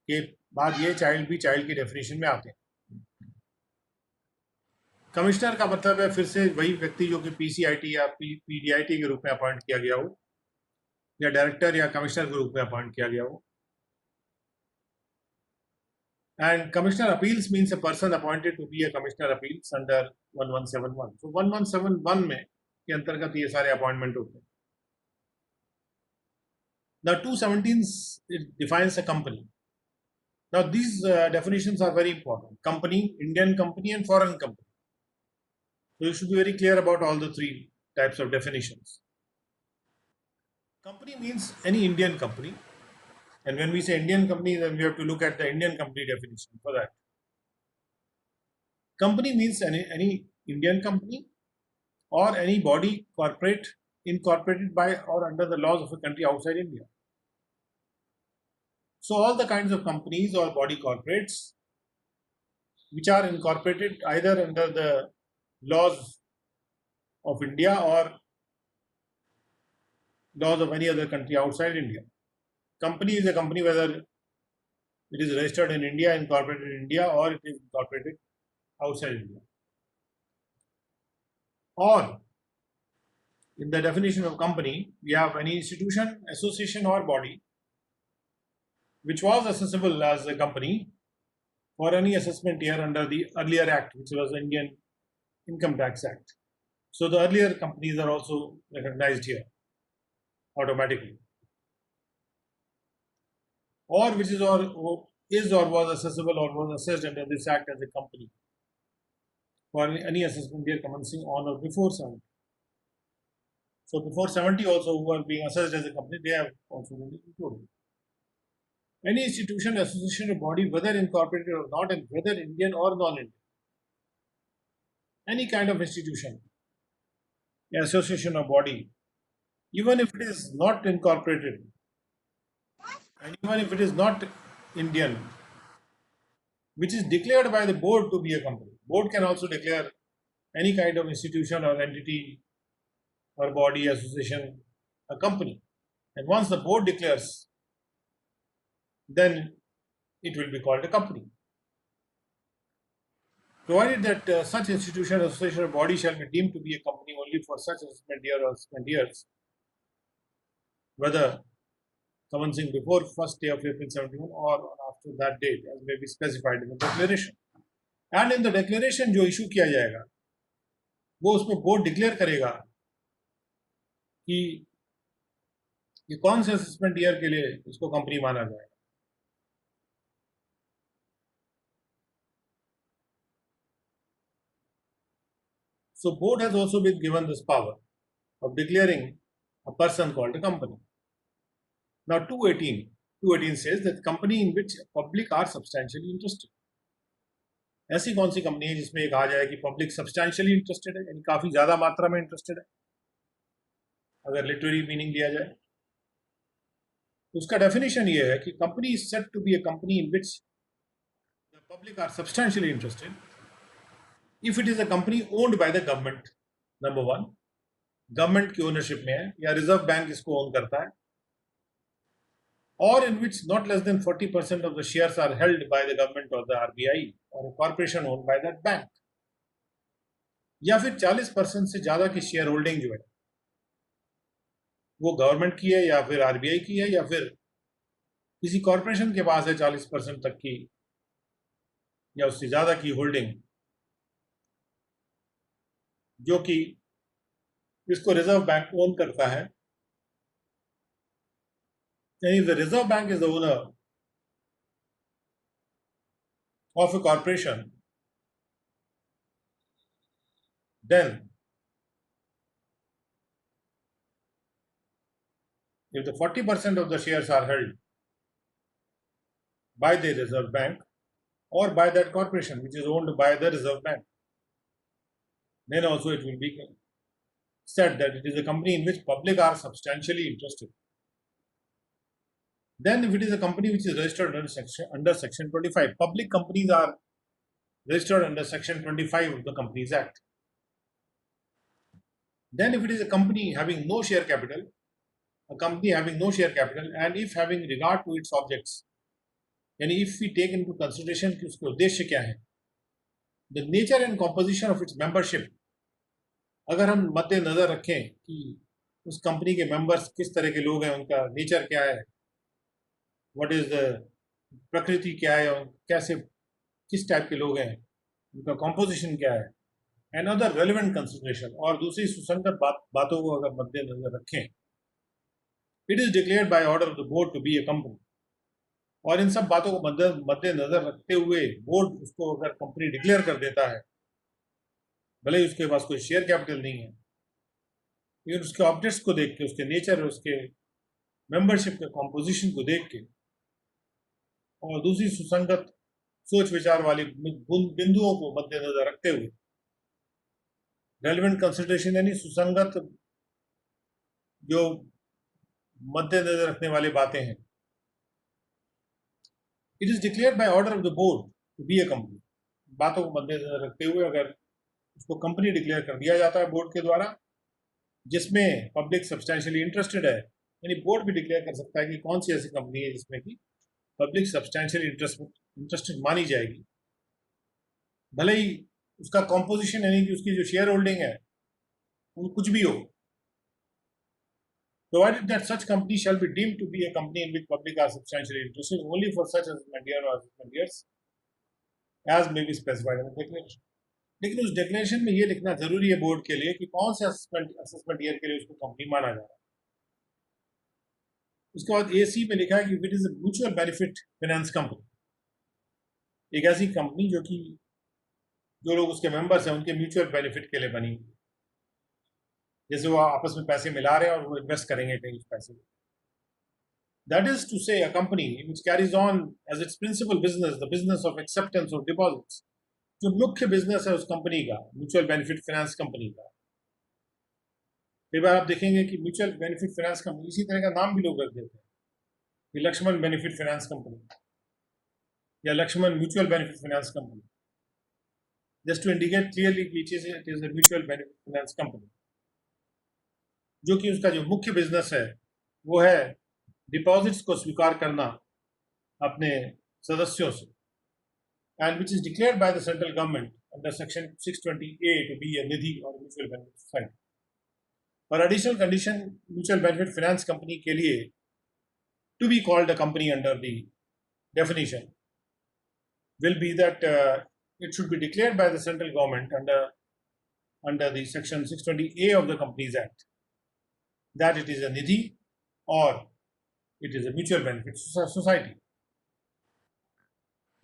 के बाद ये चाइल्ड भी चाइल्ड की डेफिनेशन में आते हैं। कमिश्नर का मतलब है फिर से वही व्यक्ति जो कि पीसीआईटी या पीडीआईटी के रूप में अपॉइंट किया गया हो, या डायरेक्टर या कमिश्नर के रूप में अपॉइंट किया गया हो। And commissioner appeals means a person appointed to be a commissioner appeals under 1171। तो 1171 में के अंतर्गत ये सारे अपॉइंटमेंट होते हैं। Now 217 it defines a company. Now these definitions are very important. Company, Indian company and foreign company. So you should be very clear about all the three types of definitions. Company means any Indian company. And when we say Indian company, then we have to look at the Indian company definition for that. Company means any Indian company or any body corporate incorporated by or under the laws of a country outside India. So all the kinds of companies or body corporates which are incorporated either under the laws of India or laws of any other country outside India. Company is a company whether it is registered in India, incorporated in India, or it is incorporated outside India. Or in the definition of company, we have any institution, association, or body which was accessible as a company for any assessment year under the earlier act, which was the Indian Income Tax Act. So the earlier companies are also recognized here automatically. Or which is or was accessible or was assessed under this act as a company for any assessment year commencing on or before 70. So before 70 also who are being assessed as a company, they have also been included. Any institution, association or body, whether incorporated or not, and whether Indian or non-Indian, any kind of institution, association or body, even if it is not incorporated, and even if it is not Indian, which is declared by the board to be a company. Board can also declare any kind of institution or entity or body, association, a company. And once the board declares, then it will be called a company. Provided that such institution, association, or body shall be deemed to be a company only for such assessment year or assessment years, whether commencing before 1st day of April 71 or after that date, as may be specified in the declaration. And in the declaration जो issue किया जाएगा, वो उसमें board declare करेगा कि ये कौन से असेसमेंट ईयर के लिए इसको कंपनी माना जाएगा. So board has also been given this power of declaring a person called a company. Now 218 says that company in which public are substantially interested. ऐसी कौन सी कंपनी है जिसमें ये कहा जाए कि पब्लिक सब्सटैंशियली इंटरेस्टेड है, यानी काफी ज्यादा मात्रा में इंटरेस्टेड है, अगर लिटरेरी मीनिंग दिया जाए तो उसका डेफिनेशन ये है कि company is said to be a company in which the public are substantially interested if it is a company owned by the government. Number one, government की ओनरशिप में है या रिजर्व बैंक इसको ओन करता है, or in which not less than 40% of the shares are held by the government or the RBI or a corporation owned by that bank, या फिर 40% से ज्यादा की शेयर होल्डिंग जो है वो गवर्नमेंट की है या फिर आरबीआई की है या फिर किसी कॉरपोरेशन के पास है 40% तक की या उससे ज्यादा की होल्डिंग, जो कि इसको रिजर्व बैंक ओन करता है, यानी the reserve bank is the owner of A corporation, then if the 40% of the shares are held by the Reserve Bank or by that corporation which is owned by the Reserve Bank, then also it will be said that it is a company in which public are substantially interested. Then if it is a company which is registered under section 25, public companies are registered under section 25 of the Companies Act. Then if it is a company having no share capital, and if having regard to its objects, and if we take into consideration कि उसके उद्देश्य क्या है, the nature and composition of its membership, अगर हम मद्देनजर रखें कि उस कंपनी के मेंबर्स किस तरह के लोग हैं, उनका नेचर क्या है, व्हाट इज द प्रकृति क्या है और कैसे किस टाइप के लोग हैं, उनका कॉम्पोजिशन क्या है, एंड अदर रेलिवेंट कंसिडरेशन, और दूसरी सुसंगत बातों को अगर मद्देनजर रखें, it is declared by order of the board to be a company, और इन सब बातों को मद्देनजर रखते हुए बोर्ड उसको अगर कंपनी डिक्लेयर कर देता है, भले ही उसके पास कोई शेयर कैपिटल नहीं है, लेकिन उसके ऑब्जेक्ट्स को देख के, उसके नेचर और उसके मेंबरशिप के कॉम्पोजिशन को देख के और दूसरी सुसंगत सोच विचार वाली बिंदुओं को मद्देनजर रखते हुए, रेलिवेंट कंसिडरेशन यानी सुसंगत जो मद्देनजर रखने वाली बातें हैं, it is declared by order of the board to be a company, बातों को मद्देनजर रखते हुए अगर उसको कंपनी डिक्लेयर कर दिया जाता है बोर्ड के द्वारा, जिसमें पब्लिक सब्सटैंशियली इंटरेस्टेड है, यानी बोर्ड भी डिक्लेयर कर सकता है कि कौन सी ऐसी कंपनी है जिसमें कि पब्लिक सब्सटैंशियली इंटरेस्टेड मानी जाएगी, भले ही उसका कॉम्पोजिशन यानी कि उसकी जो शेयर होल्डिंग है वो कुछ भी हो, provided that such company shall be deemed to be a company in which public are substantially interested only for such assessment year or assessment years as may be specified in the declaration. लेकिन उस declaration में ये लिखना जरूरी है board के लिए कि कौन से असेसमेंट ईयर के लिए उसको कंपनी माना जा रहा है। उसके बाद AC में लिखा है कि it is a mutual benefit finance company, एक ऐसी कंपनी जो कि जो लोग उसके मेंबर्स हैं उनके म्यूचुअल बेनिफिट के लिए बनी, जैसे वो आपस में पैसे मिला रहे हैं और वो इन्वेस्ट करेंगे कहीं उस पैसे में। That is to say a company which carries on as its principal business the business of acceptance of deposits, जो मुख्य बिजनेस है उस कंपनी का, म्यूचुअल बेनिफिट फाइनेंस कंपनी का। कई बार आप देखेंगे कि म्यूचुअल बेनिफिट फाइनेंस कंपनी इसी तरह का नाम भी लोग रख देते हैं कि लक्ष्मण बेनिफिट फाइनेंस कंपनी या Laxman mutual benefit finance company, just to indicate clearly कि it is a mutual benefit finance company, जो कि उसका जो मुख्य बिजनेस है वो है डिपॉजिट्स को स्वीकार करना अपने सदस्यों से, and which is declared by the central government under section 620A to be a nidhi or mutual benefit society. For additional condition, mutual benefit finance company के लिए to be called a company under the definition will be that it should be declared by the central government under the section 620A of the Companies Act that it is a nidhi or it is a mutual benefit society.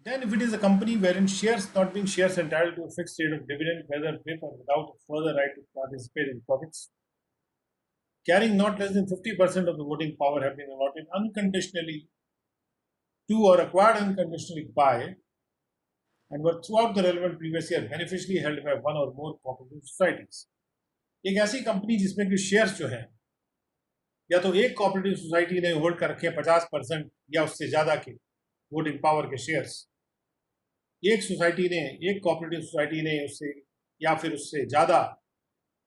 Then if it is a company wherein shares not being shares entitled to a fixed rate of dividend, whether with or without a further right to participate in profits, carrying not less than 50% of the voting power have been allotted unconditionally to or acquired unconditionally by and were throughout the relevant previous year beneficially held by one or more cooperative societies. एक ऐसी company जिसमें कि shares जो है या तो एक cooperative society ने होल्ड कर रखे 50% या उससे ज्यादा के वोटिंग पावर के शेयर्स, एक सोसाइटी ने, एक कोऑपरेटिव सोसाइटी ने उससे या फिर उससे ज्यादा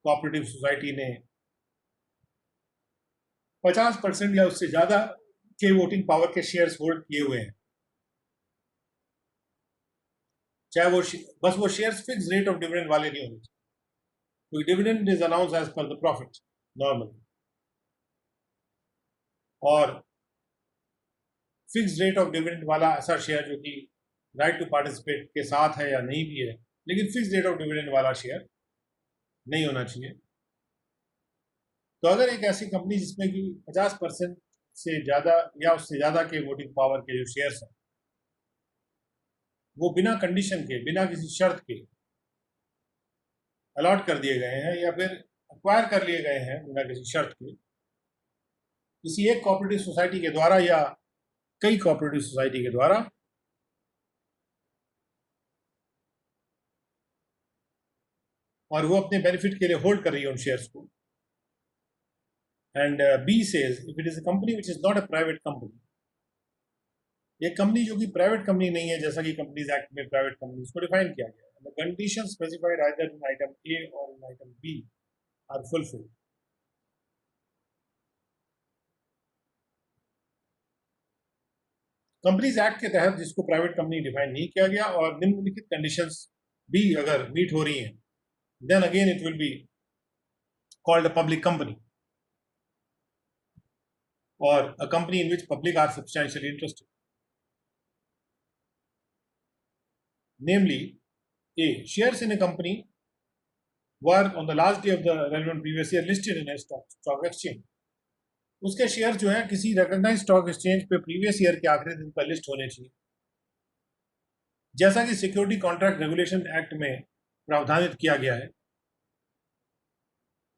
कोऑपरेटिव सोसाइटी ने 50% या उससे ज्यादा के वोटिंग पावर के शेयर्स होल्ड किए हुए हैं, चाहे वो बस वो shares fix rate of dividend वाले नहीं होने चाहिए, क्योंकि dividend is announce as per the profit normal, और फिक्स रेट ऑफ डिविडेंड वाला ऐसा शेयर जो कि राइट टू पार्टिसिपेट के साथ है या नहीं भी है, लेकिन फिक्स रेट ऑफ डिविडेंड वाला शेयर नहीं होना चाहिए। तो अगर एक ऐसी कंपनी जिसमें कि 50% से ज़्यादा या उससे ज़्यादा के वोटिंग पावर के जो शेयर्स हैं वो बिना कंडीशन के, बिना किसी शर्त के अलॉट कर दिए गए हैं या फिर एक्वायर कर लिए गए हैं बिना किसी शर्त के, किसी एक कोऑपरेटिव सोसाइटी के द्वारा या कई कोऑपरेटिव सोसाइटी के द्वारा, और वो अपने बेनिफिट के लिए होल्ड कर रही है उन शेयर्स को, and B says if it is a company which is not a private company, एक कंपनी जो कि प्राइवेट कंपनी नहीं है, जैसा कि कंपनीज एक्ट में प्राइवेट कंपनीज को डिफाइन किया गया है, the condition specified either in item A or in item B are fulfilled. Companies act के तहत जिसको प्राइवेट कंपनी डिफाइन नहीं किया गया और निम्नलिखित कंडीशंस भी अगर मीट हो रही हैं, then again it will be called a public company or a company in which public are substantially interested. Namely, A. Shares in a company were on the last day of the relevant previous year listed in a stock exchange. उसके share जो है किसी recognised stock exchange पे previous year के आखिरी दिन पर list होने चाहिए, जैसा कि सिक्योरिटी कॉन्ट्रैक्ट रेगुलेशन एक्ट में प्रावधानित किया गया है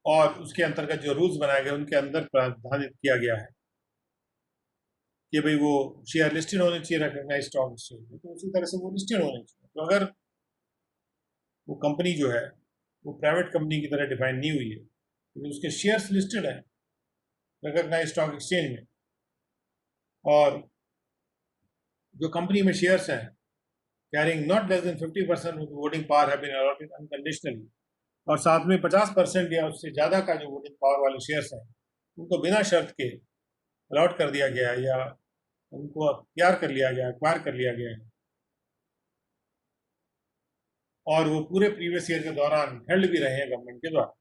और उसके अंतर्गत जो रूल्स बनाए गए उनके अंदर प्रावधानित किया गया है कि भाई वो शेयर लिस्टेड होने चाहिए रिकॉग्नाइज स्टॉक एक्सचेंज में, तो उसी तरह से वो लिस्टेड होने चाहिए। तो अगर वो कंपनी जो है वो प्राइवेट कंपनी की तरह डिफाइन नहीं हुई है, तो उसके शेयर्स लिस्टेड है रिकॉग्नाइज स्टॉक एक्सचेंज में, और जो कंपनी में शेयर्स हैं carrying not less than 50% of voting power have been allotted unconditionally, और साथ में 50% या उससे ज़्यादा का जो वोटिंग पावर वाले शेयर्स हैं उनको बिना शर्त के अलॉट कर दिया गया है या उनको अख्तियार कर लिया गया, एक्वायर कर लिया गया है, और वो पूरे प्रीवियस ईयर के दौरान हेल्ड भी रहे हैं गवर्नमेंट के द्वारा,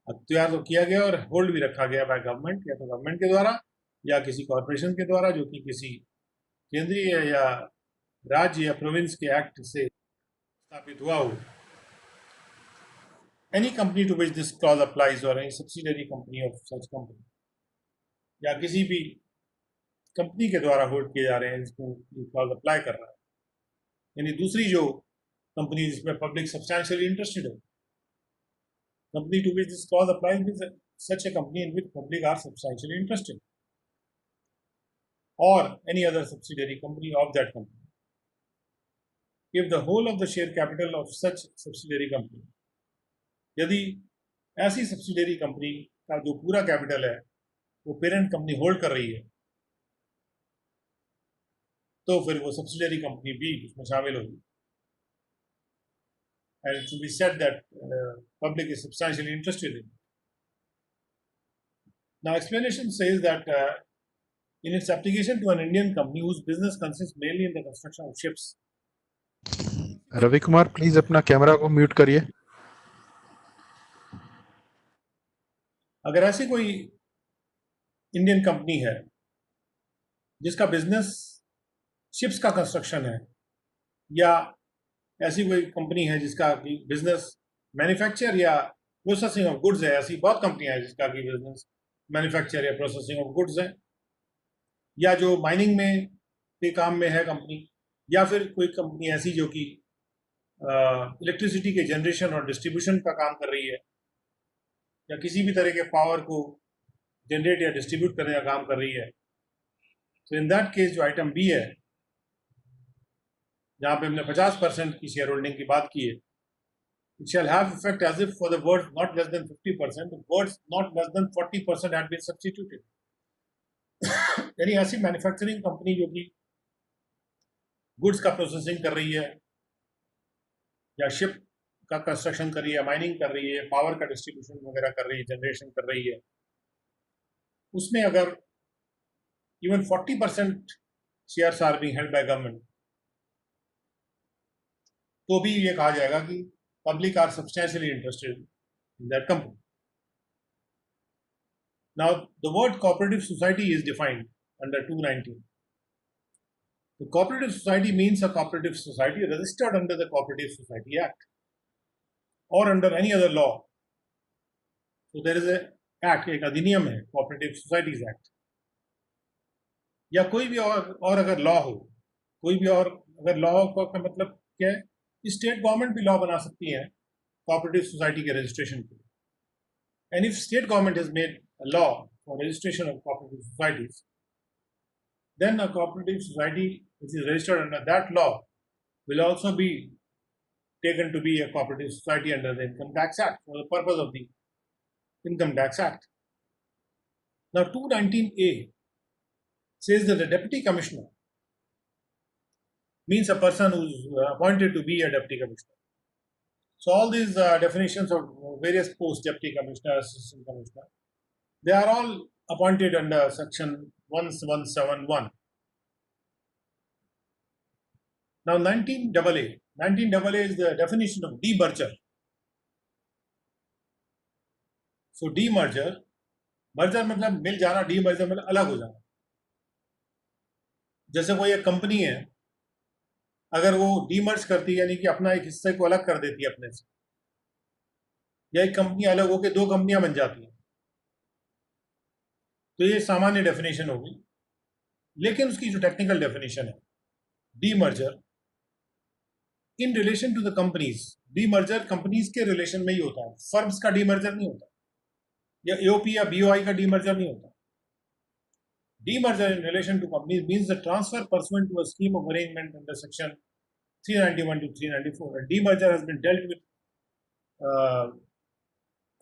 अख्तियार तो किया गया और होल्ड भी रखा गया बाय गवर्नमेंट, या तो गवर्नमेंट के द्वारा या किसी कॉरपोरेशन के द्वारा जो कि किसी केंद्रीय या राज्य या प्रोविंस के एक्ट से स्थापित हुआ हो। Any company to which this clause applies or any subsidiary company of such company, या किसी भी कंपनी के द्वारा होल्ड किए जा रहे हैं जिसको क्लॉज अप्लाई कर रहा है, यानी दूसरी जो कंपनी जिसमें पब्लिक सब्सटैंशियली इंटरेस्टेड है, company to which this clause applies means such a company in which public are substantially interested, or any other subsidiary company of that company. If the whole of the share capital of such subsidiary company, यदि ऐसी subsidiary company का जो पूरा capital है वो parent company hold कर रही है, तो फिर वो सब्सिडरी कंपनी भी उसमें शामिल होगी, and it should be said that public is substantially interested in it. Now, explanation says that in its application to an Indian company whose business consists mainly in the construction of ships. Ravi Kumar please अपना camera को mute करिए। अगर ऐसी कोई Indian company है जिसका business ships का construction है, या ऐसी कोई कंपनी है जिसका बिजनेस मैन्युफैक्चर या प्रोसेसिंग ऑफ गुड्स है, ऐसी बहुत कंपनियां हैं जिसका कि बिजनेस मैन्युफैक्चर या प्रोसेसिंग ऑफ गुड्स है, या जो माइनिंग में के काम में है कंपनी, या फिर कोई कंपनी ऐसी जो कि इलेक्ट्रिसिटी के जनरेशन और डिस्ट्रीब्यूशन का काम कर रही है, या किसी भी तरह के पावर को जनरेट या डिस्ट्रीब्यूट करने का काम कर रही है। तो इन दैट केस जो आइटम बी है, जहाँ पे हमने 50% की शेयर होल्डिंग की बात की है, it shall have effect as if for the words not less than 50%, the words not less than 40% had been substituted. यानी ऐसी मैन्युफैक्चरिंग कंपनी जो कि गुड्स का प्रोसेसिंग कर रही है, या शिप का कंस्ट्रक्शन कर रही है, माइनिंग कर रही है, पावर का डिस्ट्रीब्यूशन वगैरह कर रही है, जनरेशन कर रही है, उसमें अगर even 40% shares are being held by government, तो भी ये कहा जाएगा कि public are substantially interested in that company. Now, the word cooperative society is defined under 219. The cooperative society means a cooperative society registered under the Cooperative Society Act or under any other law. So there is a act, एक अधिनियम है, Cooperative Societies Act, या कोई भी और अगर law हो, कोई भी और अगर लॉ का मतलब क्या है, स्टेट गवर्नमेंट भी लॉ बना सकती है कोऑपरेटिव सोसाइटी के रजिस्ट्रेशन के लिए. And if state government has made a law for registration of cooperative societies, then a cooperative society which is registered under that law will also be taken to be a cooperative society under the Income Tax Act for the purpose of the Income Tax Act. Now 219A says that the deputy commissioner means a person who is appointed to be a deputy commissioner. So all these definitions of various posts, deputy commissioner, assistant commissioner, they are all appointed under section 1171. Now 19AA. 19AA is the definition of demerger. So demerger, merger मतलब मिल जाना, demerger मतलब अलग हो जाना. जैसे कोई एक company है, अगर वो डीमर्ज करती है यानी कि अपना एक हिस्से को अलग कर देती है अपने से, या एक कंपनी अलग होकर दो कंपनियां बन जाती हैं, तो ये सामान्य डेफिनेशन होगी. लेकिन उसकी जो टेक्निकल डेफिनेशन है, demerger in relation to the companies, demerger companies के रिलेशन में ही होता है, फर्म्स का डीमर्जर नहीं होता, या एओपी या बीओआई का डीमर्जर नहीं होता. Demerger in relation to companies means the transfer pursuant to a scheme of arrangement under section 391 to 394. A demerger has been dealt with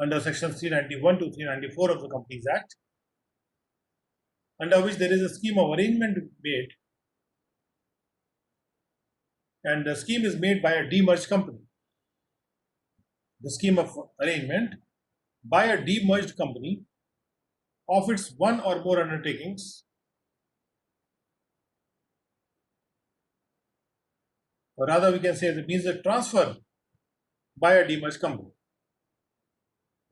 under section 391 to 394 of the Companies Act, under which there is a scheme of arrangement made, and the scheme is made by a demerged company. The scheme of arrangement by a demerged company of its one or more undertakings, or rather we can say it means the transfer by a demerged company.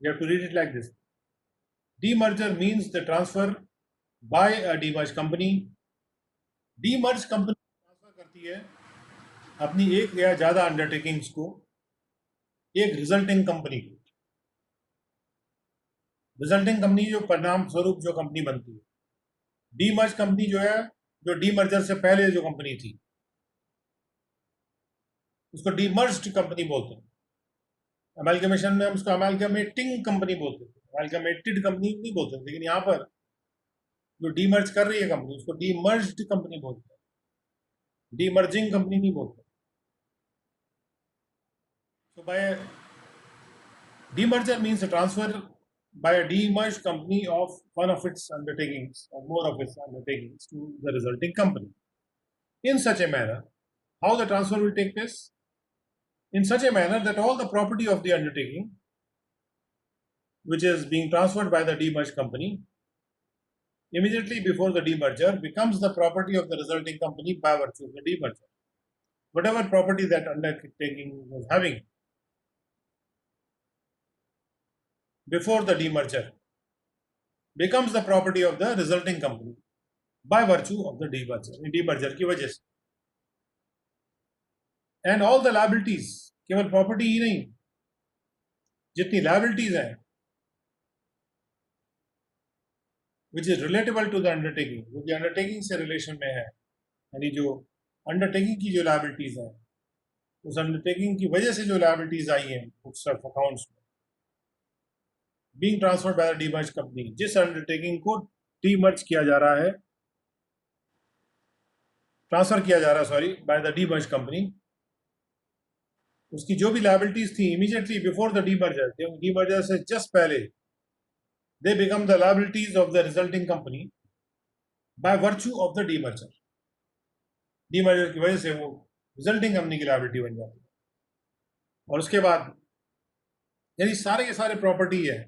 You have to read it like this. Demerger means the transfer by a demerged company. Demerged company transfer करती है अपनी एक या ज़्यादा undertakings को एक resulting company को. Resulting company जो परिणाम स्वरूप जो कंपनी बनती है. डीमर्ज कंपनी जो है, जो डीमर्जर से पहले जो कंपनी थी, उसको डीमर्ज्ड कंपनी बोलते हैं. अमेलगमेशन में हम उसको अमेलगमेटिंग कंपनी बोलते थे, अमेलगमेटेड कंपनी नहीं बोलते थे, लेकिन यहाँ पर जो डीमर्ज कर रही है कंपनी उसको डीमर्ज्ड कंपनी बोलते हैं, डीमर्जिंग कंपनी नहीं बोलते. So by demerger means a transfer by a demerged company of one of its undertakings or more of its undertakings to the resulting company in such a manner. How the transfer will take place? In such a manner that all the property of the undertaking which is being transferred by the demerged company immediately before the demerger becomes the property of the resulting company by virtue of the demerger. Whatever property that undertaking was having before the demerger becomes the property of the resulting company by virtue of the demerger की वजह से. And all the liabilities, केवल property ही नहीं, जितनी liabilities हैं which is relatable to the undertaking, जो कि undertaking से relation में है, यानी जो undertaking की जो liabilities हैं, उस undertaking की वजह से जो liabilities आई हैं books of accounts में, being transferred by the demerged company, जिस undertaking को demerge किया जा रहा है, ट्रांसफर किया जा रहा है, sorry, by the demerged company, उसकी जो भी liabilities थी immediately before the demerger, demerger से just पहले, they become the liabilities of the resulting company by virtue of the demerger. Demerger की वजह से वो resulting company की liability बन जाती है. और उसके बाद यानी सारे के सारे प्रॉपर्टी है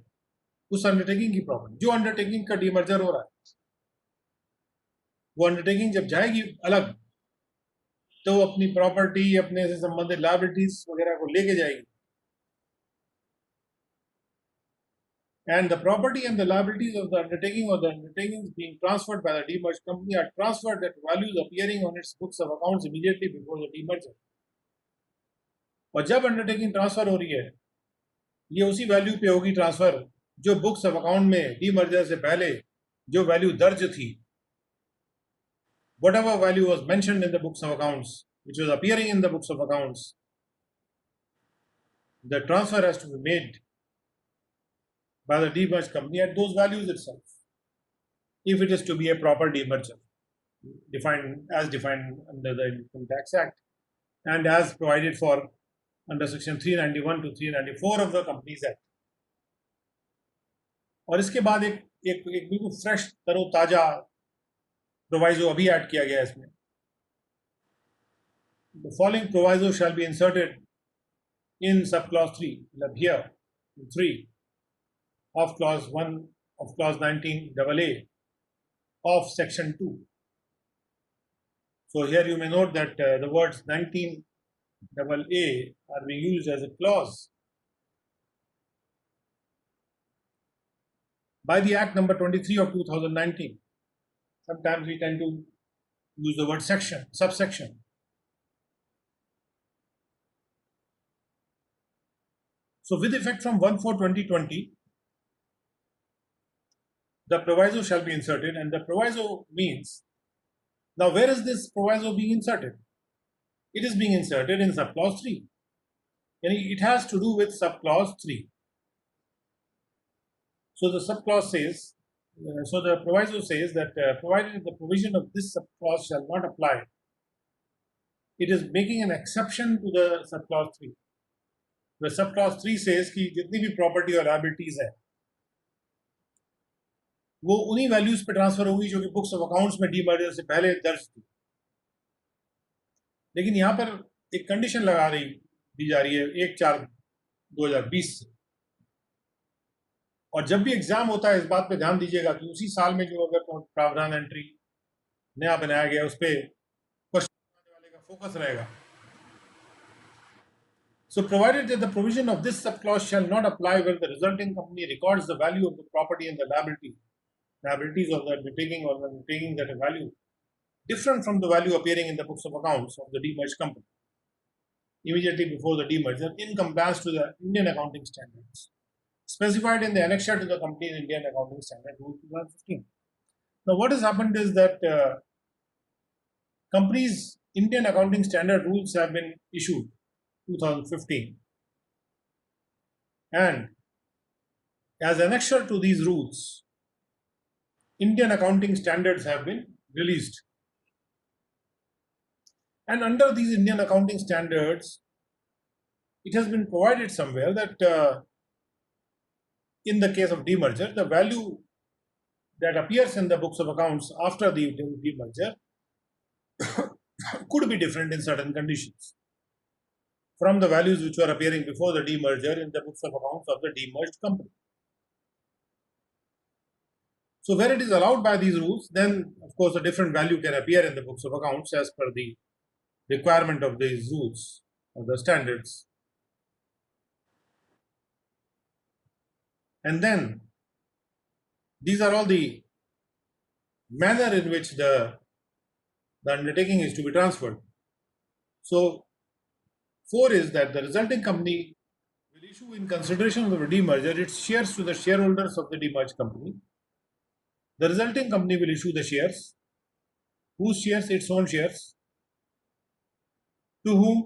उस अंडरटेकिंग की प्रॉपर्टी, जो अंडरटेकिंग का डीमर्जर हो रहा है, वो अंडरटेकिंग जब जाएगी अलग तो वो अपनी प्रॉपर्टी, अपने से संबंधित लायबिलिटीज वगैरह को लेके जाएगी, and the property and the liabilities of the undertaking or the undertakings being transferred by the demerged company are transferred at values appearing on its books of accounts immediately before the demerger. और जब undertaking transfer हो रही है ये उसी value पे होगी transfer जो बुक्स ऑफ अकाउंट में डीमर्जर से पहले जो वैल्यू दर्ज थी, whatever value was mentioned in the books of accounts, which was appearing in the books of accounts, the transfer has to be made by the demerged company at those values itself, if it is to be a proper demerger, defined under the Income Tax Act and as provided for under section 391 to 394 of the Companies Act. और इसके बाद एक एक एक बिल्कुल fresh तरोताजा proviso अभी add किया गया है इसमें. The following proviso shall be inserted in subclause 3, मतलब here in 3 of clause 1 of clause 19AA of section 2. So here you may note that the words 19AA are being used as a clause by the Act number 23 of 2019. Sometimes we tend to use the word section, subsection. So with effect from 1/4/2020, the proviso shall be inserted, and the proviso means, now where is this proviso being inserted? It is being inserted in subclause 3. And it has to do with subclause 3. So the subclause says, so the proviso says that provided the provision of this subclause shall not apply, it is making an exception to the subclause 3. The subclause 3 says कि जितनी भी property और liabilities है वो उन्हीं values पे transfer होगी जो कि बुक्स ऑफ अकाउंट्स में डीमर्जर से पहले दर्ज थी. लेकिन यहाँ पर एक कंडीशन दी जा रही है 1/4/2020 से. और जब भी एग्जाम होता है इस बात पे ध्यान दीजिएगा कि उसी साल में जो अगर प्रावधान एंट्री नया बनाया गया उस पर क्वेश्चन आने वाले का फोकस रहेगा. So provided that the provision of this subclause shall not apply where the resulting company records the value of the property and the liabilities of the undertaking or the undertaking that a value different from the value appearing in the books of accounts of the demerged company immediately before the demerger in compliance to the Indian accounting standards specified in the annexure to the company's Indian accounting standard rule 2015. Now what has happened is that companies' Indian accounting standard rules have been issued 2015, and as annexure to these rules, Indian accounting standards have been released. And under these Indian accounting standards, it has been provided somewhere that in the case of demerger, the value that appears in the books of accounts after the demerger could be different in certain conditions from the values which were appearing before the demerger in the books of accounts of the demerged company. So where it is allowed by these rules, then of course a different value can appear in the books of accounts as per the requirement of these rules or the standards. And then these are all the manner in which the undertaking is to be transferred. So 4 is that the resulting company will issue in consideration of the demerger its shares to the shareholders of the demerged company. The resulting company will issue the shares. Whose shares? Its own shares. To whom?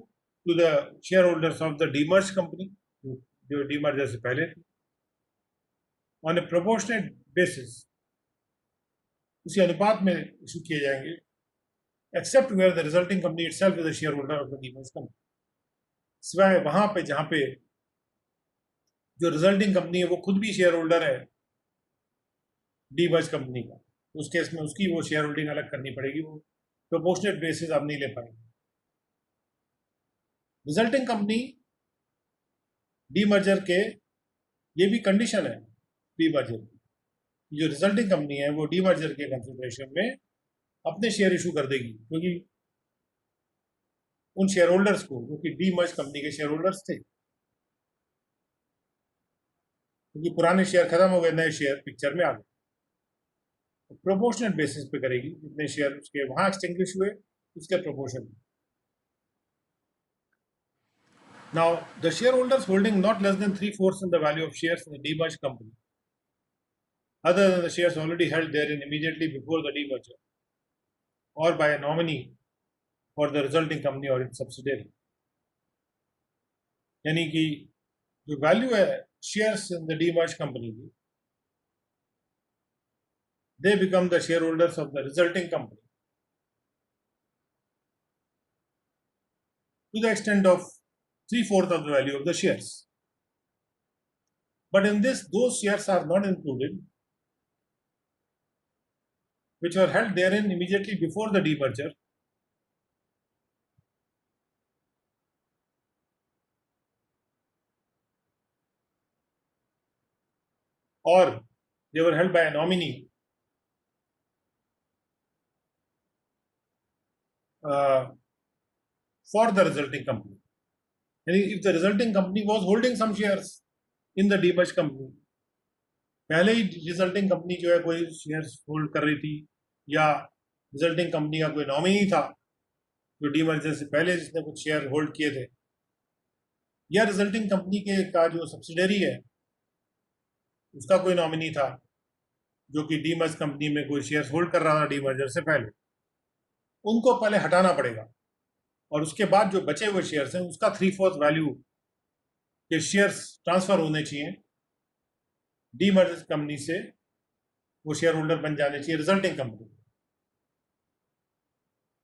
To the shareholders of the demerged company, जो demerger से पहले थी, on a proportionate basis. उसी अनुपात में issue किए जाएंगे, except where the resulting company itself is a shareholder of the demerged company. सिवाय वहां पे जहां पे जो रिजल्टिंग कंपनी है वो खुद भी शेयर होल्डर है डीमर्ज कंपनी का, उस केस में उसकी वो शेयर होल्डिंग अलग करनी पड़ेगी, वो प्रोपोर्शनेट बेसिस आप नहीं ले पाएंगे. रिजल्टिंग कंपनी डीमर्जर के ये भी कंडीशन है डीमर्जर की, जो रिजल्टिंग कंपनी है वो डीमर्जर के कंसिडरेशन में अपने शेयर इशू कर देगी, क्योंकि उन शेयर होल्डर्स को जो कि डीमर्ज कंपनी के शेयर होल्डर्स थे, क्योंकि पुराने शेयर खत्म हो गए, नए शेयर पिक्चर में आ गए। प्रोपोर्शनल बेसिस पे करेगी, जितने शेयर उसके वहां एक्सटिंग्विश हुए उसके proportion. Now, the shareholders holding not less than 3/4 in the value of shares in the demerged company, other than the shares already held therein immediately before the demerger, or by a nominee for the resulting company or its subsidiary. यानी कि जो value है shares in the demerge company की, they become the shareholders of the resulting company to the extent of 3/4 of the value of the shares. But in this, those shares are not included which were held therein immediately before the demerger, or they were held by a nominee for the resulting company. And if the resulting company was holding some shares in the demerged company, पहले ही resulting company जो है कोई shares hold कर रही थी, या resulting company का कोई नॉमिनी था जो डीमर्जर से पहले जिसने कुछ शेयर होल्ड किए थे, या रिजल्टिंग कंपनी के का जो सब्सिडरी है उसका कोई नॉमिनी था जो कि डीमर्ज कंपनी में कोई शेयर्स होल्ड कर रहा था डीमर्जर से पहले, उनको पहले हटाना पड़ेगा। और उसके बाद जो बचे हुए शेयर्स हैं उसका 3/4 वैल्यू के शेयर्स ट्रांसफर होने चाहिए डीमर्ज कंपनी से, वो शेयर होल्डर बन जाने चाहिए रिजल्टिंग कंपनी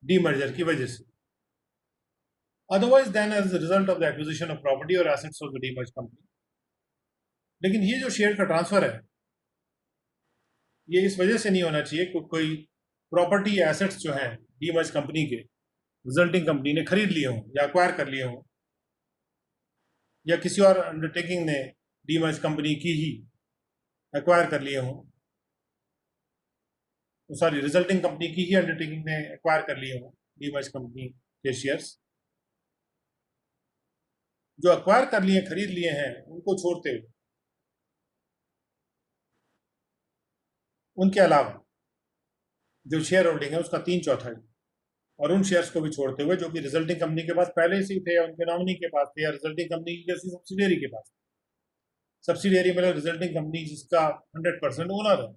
डीमर्जर की वजह से। Otherwise than as a result of the acquisition of property or assets of the demerge company. लेकिन ये जो शेयर का ट्रांसफर है ये इस वजह से नहीं होना चाहिए कि कोई प्रॉपर्टी या एसेट्स जो हैं डीमर्ज कंपनी के रिजल्टिंग कंपनी ने खरीद लिए हों या एक्वायर कर लिए हों, या किसी और अंडरटेकिंग ने डीमर्ज कंपनी की ही एक्वायर कर लिए हों, सॉरी रिजल्टिंग कंपनी की ही अंडरटेकिंग ने एक्वायर कर लिए हों डीमर्ज कंपनी के शेयर्स। जो एक्वायर कर लिए खरीद लिए हैं उनको छोड़ते हुए, उनके अलावा जो शेयर होल्डिंग है उसका 3/4 और उन शेयर्स को भी छोड़ते हुए जो कि रिजल्टिंग कंपनी के पास पहले से ही थे या उनके नॉमिनी के पास थे या रिजल्टिंग कंपनी की जैसी सब्सिडियरी के पास। सब्सिडियरी मतलब रिजल्टिंग कंपनी जिसका 100% ओनर है,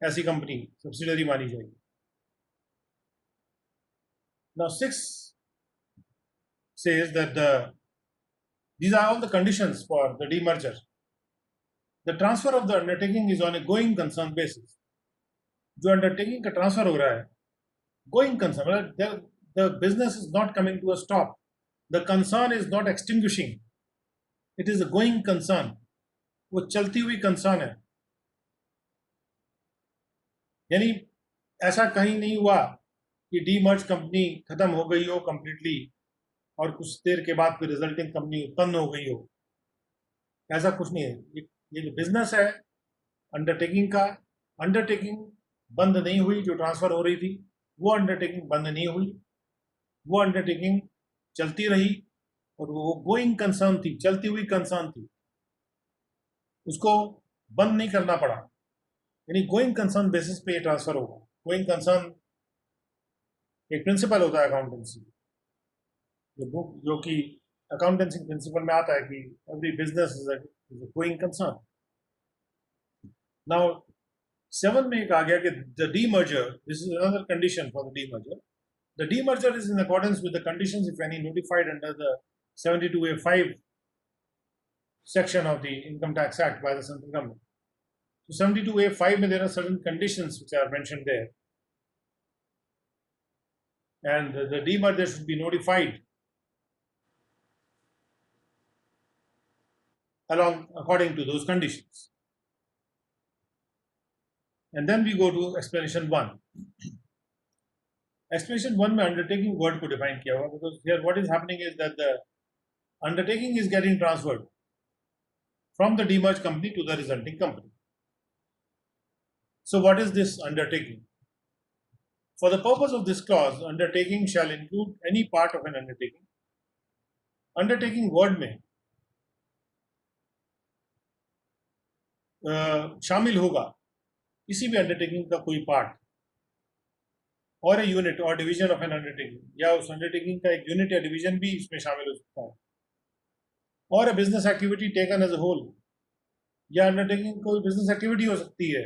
ऐसी कंपनी सब्सिडियरी मानी जाएगी। Now 6 says that these are all the conditions for the demerger. The transfer of the undertaking is on a going concern basis. जो अंडरटेकिंग का ट्रांसफर हो रहा है गोइंग कंसर्न, मतलब the business is not coming to a stop, the concern is not extinguishing, it is a going concern, वो चलती हुई concern है। यानी ऐसा कहीं नहीं हुआ कि डीमर्ज कंपनी खत्म हो गई हो कंप्लीटली और कुछ देर के बाद फिर रिजल्टिंग कंपनी उत्पन्न हो गई हो, ऐसा कुछ नहीं है। ये जो बिजनेस है अंडरटेकिंग का, अंडरटेकिंग बंद नहीं हुई, जो ट्रांसफर हो रही थी वो अंडरटेकिंग बंद नहीं हुई, वो अंडरटेकिंग चलती रही और वो गोइंग कंसर्न थी, चलती हुई कंसर्न थी, उसको बंद नहीं करना पड़ा। यानी गोइंग कंसर्न बेसिस पे ये ट्रांसफर होगा। गोइंग कंसर्न एक प्रिंसिपल होता है अकाउंटेंसी, जो कि अकाउंटेंसी प्रिंसिपल में आता है कि every business is a going concern. Now 7 में एक आ गया कि the demerger, this is another condition for the demerger, the demerger is in accordance with the conditions, if any, notified under the 72A5 section of the Income Tax Act by the central government. So 72A5 there are certain conditions which are mentioned there, and the demerger should be notified according to those conditions. And then we go to explanation 1. Explanation 1 में undertaking word को define किया हुआ, because here what is happening is that the undertaking is getting transferred from the demerged company to the resulting company. So what is this undertaking? For the purpose of this clause, undertaking shall include any part of an undertaking. Undertaking word में शामिल होगा किसी भी undertaking का कोई part, और a unit और division of N undertaking, या उस अंडरटेकिंग का एक यूनिट या डिवीजन भी इसमें शामिल हो सकता है, or a business activity taken as a whole, या अंडरटेकिंग कोई बिजनेस एक्टिविटी हो सकती है।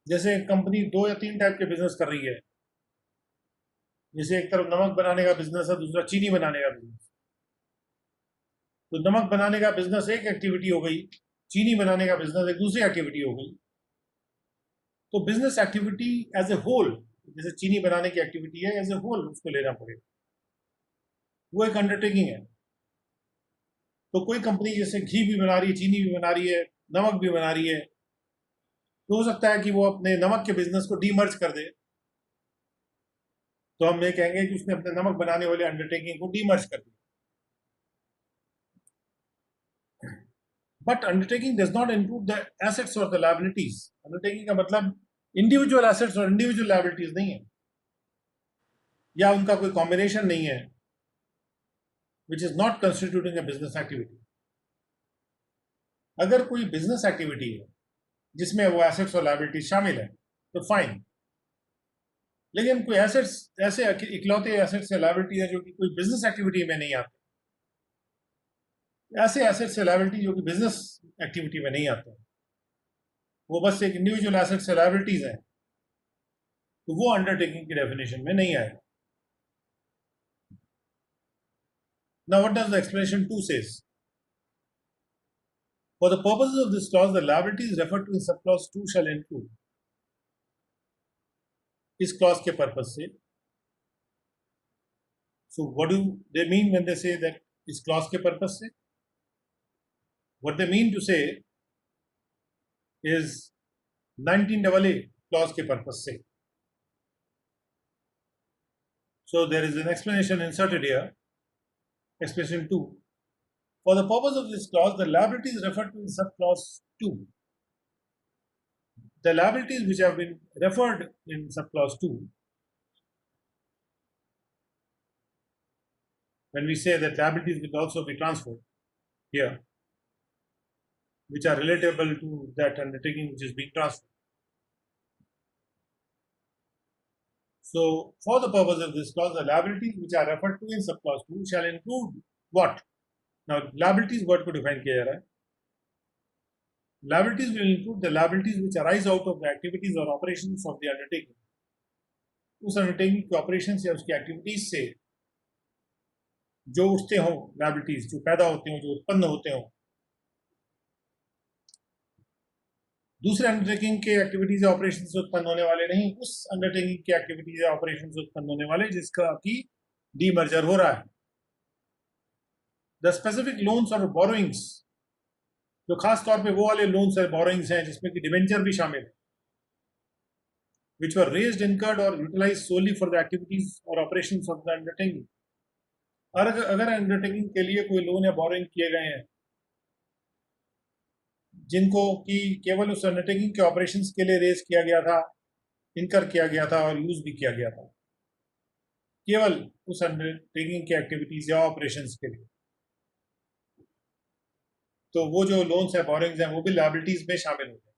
जैसे कंपनी 2 या 3 टाइप के बिजनेस कर रही है, जैसे एक तरफ नमक बनाने का बिजनेस है, दूसरा चीनी बनाने का बिजनेस। तो नमक बनाने का बिजनेस एक एक्टिविटी हो गई, चीनी बनाने का बिजनेस एक दूसरी एक्टिविटी हो गई। तो business activity as a whole, जैसे चीनी बनाने की एक्टिविटी है, एज ए होल उसको लेना पड़ेगा, वो एक अंडरटेकिंग है। तो कोई कंपनी जैसे घी भी बना रही है, चीनी भी बना रही है, नमक भी बना रही है, तो हो सकता है कि वो अपने नमक के बिजनेस को डीमर्ज कर दे। तो हम ये कहेंगे कि उसने अपने नमक बनाने वाले अंडरटेकिंग को डीमर्ज कर दिया। But undertaking does not include the assets और द लायबिलिटीज। अंडरटेकिंग का मतलब इंडिविजुअल एसेट्स और इंडिविजुअल लायबिलिटीज नहीं है, या उनका कोई कॉम्बिनेशन नहीं है, which is not constituting A business activity. अगर कोई बिजनेस एक्टिविटी है जिसमें वो एसेट्स और लायबिलिटीज शामिल है तो फाइन, लेकिन कोई एसेट्स, ऐसे इकलौते एसेट्स या लायबिलिटी है जो कि कोई बिजनेस एक्टिविटी में नहीं आते, ऐसे एसेट्स या लायबिलिटी जो कि बिजनेस एक्टिविटी में नहीं आते, वो बस एक इंडिविजुअल एसेट्स या लायबिलिटीज हैं, तो वो अंडरटेकिंग की डेफिनेशन में नहीं आएगा। Now what does the explanation 2 says? For the purposes of this clause, the liabilities referred to in subclause 2 shall include. इस clause के purpose से, so what do they mean when they say that इस clause के purpose से? What they mean to say is 19AA clause के purpose से. So there is an explanation inserted here, explanation 2. For the purpose of this clause, the liabilities referred to in subclause 2. The liabilities which have been referred in subclause 2, when we say that liabilities will also be transferred here, which are relatable to that undertaking which is being transferred. So, for the purpose of this clause, the liabilities which are referred to in subclause 2 shall include what? Now, liabilities word को define किया जा रहा है. Liabilities will include the liabilities which arise out of the activities or operations of the undertaking. उस undertaking के operations या उसकी activities से जो उठते हों liabilities, जो पैदा होते हों, जो उत्पन्न होते हों, दूसरे अंडरटेकिंग के एक्टिविटीज या ऑपरेशन से उत्पन्न होने वाले नहीं, उस अंडरटेकिंग के एक्टिविटीज या ऑपरेशन से उत्पन्न होने वाले जिसका की डीमर्जर हो रहा है. द स्पेसिफिक लोन्स और बोरोइंग्स, जो खास तौर पे वो वाले लोन्स और बोरोइंग्स हैं जिसमें कि डिवेंचर भी शामिल है, which were raised, incurred or utilized solely for the activities or operations of the undertaking. और अगर अंडरटेकिंग के लिए कोई लोन या बोरोइंग किए गए हैं जिनको कि केवल उस अंडरटेकिंग के ऑपरेशंस के लिए रेज किया गया था, इनकर किया गया था और यूज भी किया गया था, केवल उस अंडरटेकिंग के एक्टिविटीज या ऑपरेशंस के लिए, तो वो जो लोन्स है, बोरोइंग्स हैं, वो भी लायबिलिटीज में शामिल होते हैं.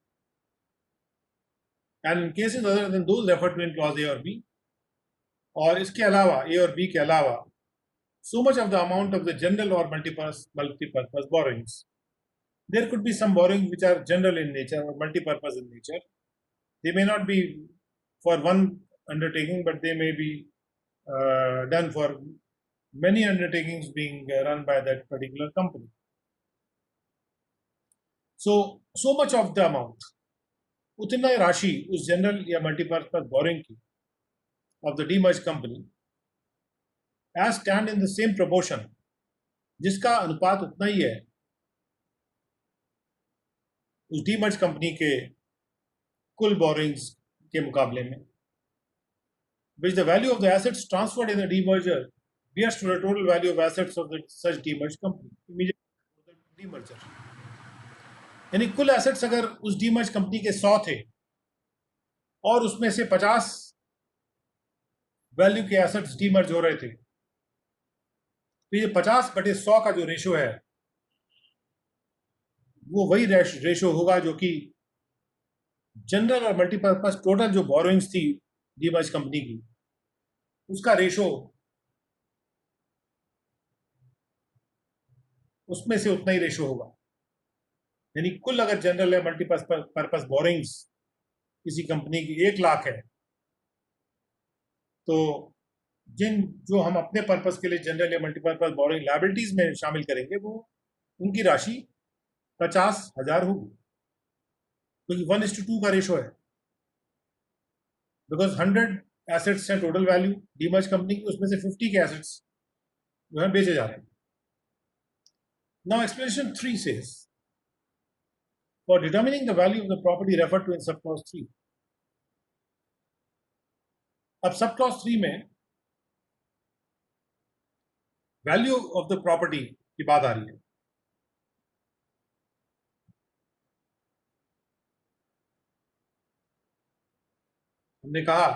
And in cases other than those referred to in clause a और बी, और इसके अलावा ए और बी के अलावा so much of the amount of the general or multi-purpose borrowings. There could be some borrowings which are general in nature or multi-purpose in nature. They may not be for one undertaking, but they may be done for many undertakings being run by that particular company. So much of the amount, उतना राशि उस general या multi-purpose borrowing की of the demerged company as stand in the same proportion, जिसका अनुपात उतना ही है उस डीमर्ज कंपनी के कुल बोरोइंग्स के मुकाबले में, which the value of the assets transferred in the demerger bears to the total value of assets of the such demerged company immediately demerger. यानी कुल एसेट्स अगर उस डीमर्ज कंपनी के 100 थे और उसमें से 50 वैल्यू के एसेट्स डीमर्ज हो रहे थे, तो ये 50/100 का जो रेशो है वो वही रेशो होगा जो कि जनरल और मल्टीपर्पज टोटल जो बोरोइंग्स थी डीमर्ज कंपनी की, उसका रेशो उसमें से उतना ही रेशो होगा। यानी कुल अगर जनरल या मल्टीपर्पज बोरोइंग्स किसी कंपनी की 1 लाख है, तो जो हम अपने पर्पस के लिए जनरल या मल्टीपर्पज बोरोइंग लायबिलिटीज में शामिल करेंगे वो उनकी राशि 50,000 होगी, क्योंकि 1:2 का रेशो है। बिकॉज 100 एसेट्स हैं टोटल वैल्यू डीमर्ज कंपनी की, उसमें से 50 के एसेट्स जो है बेचे जा रहे हैं। Now explanation 3 says for determining the value of the property referred to in subclause 3. अब सबक्लॉज 3 में वैल्यू ऑफ द प्रॉपर्टी की बात आ रही है। हमने कहा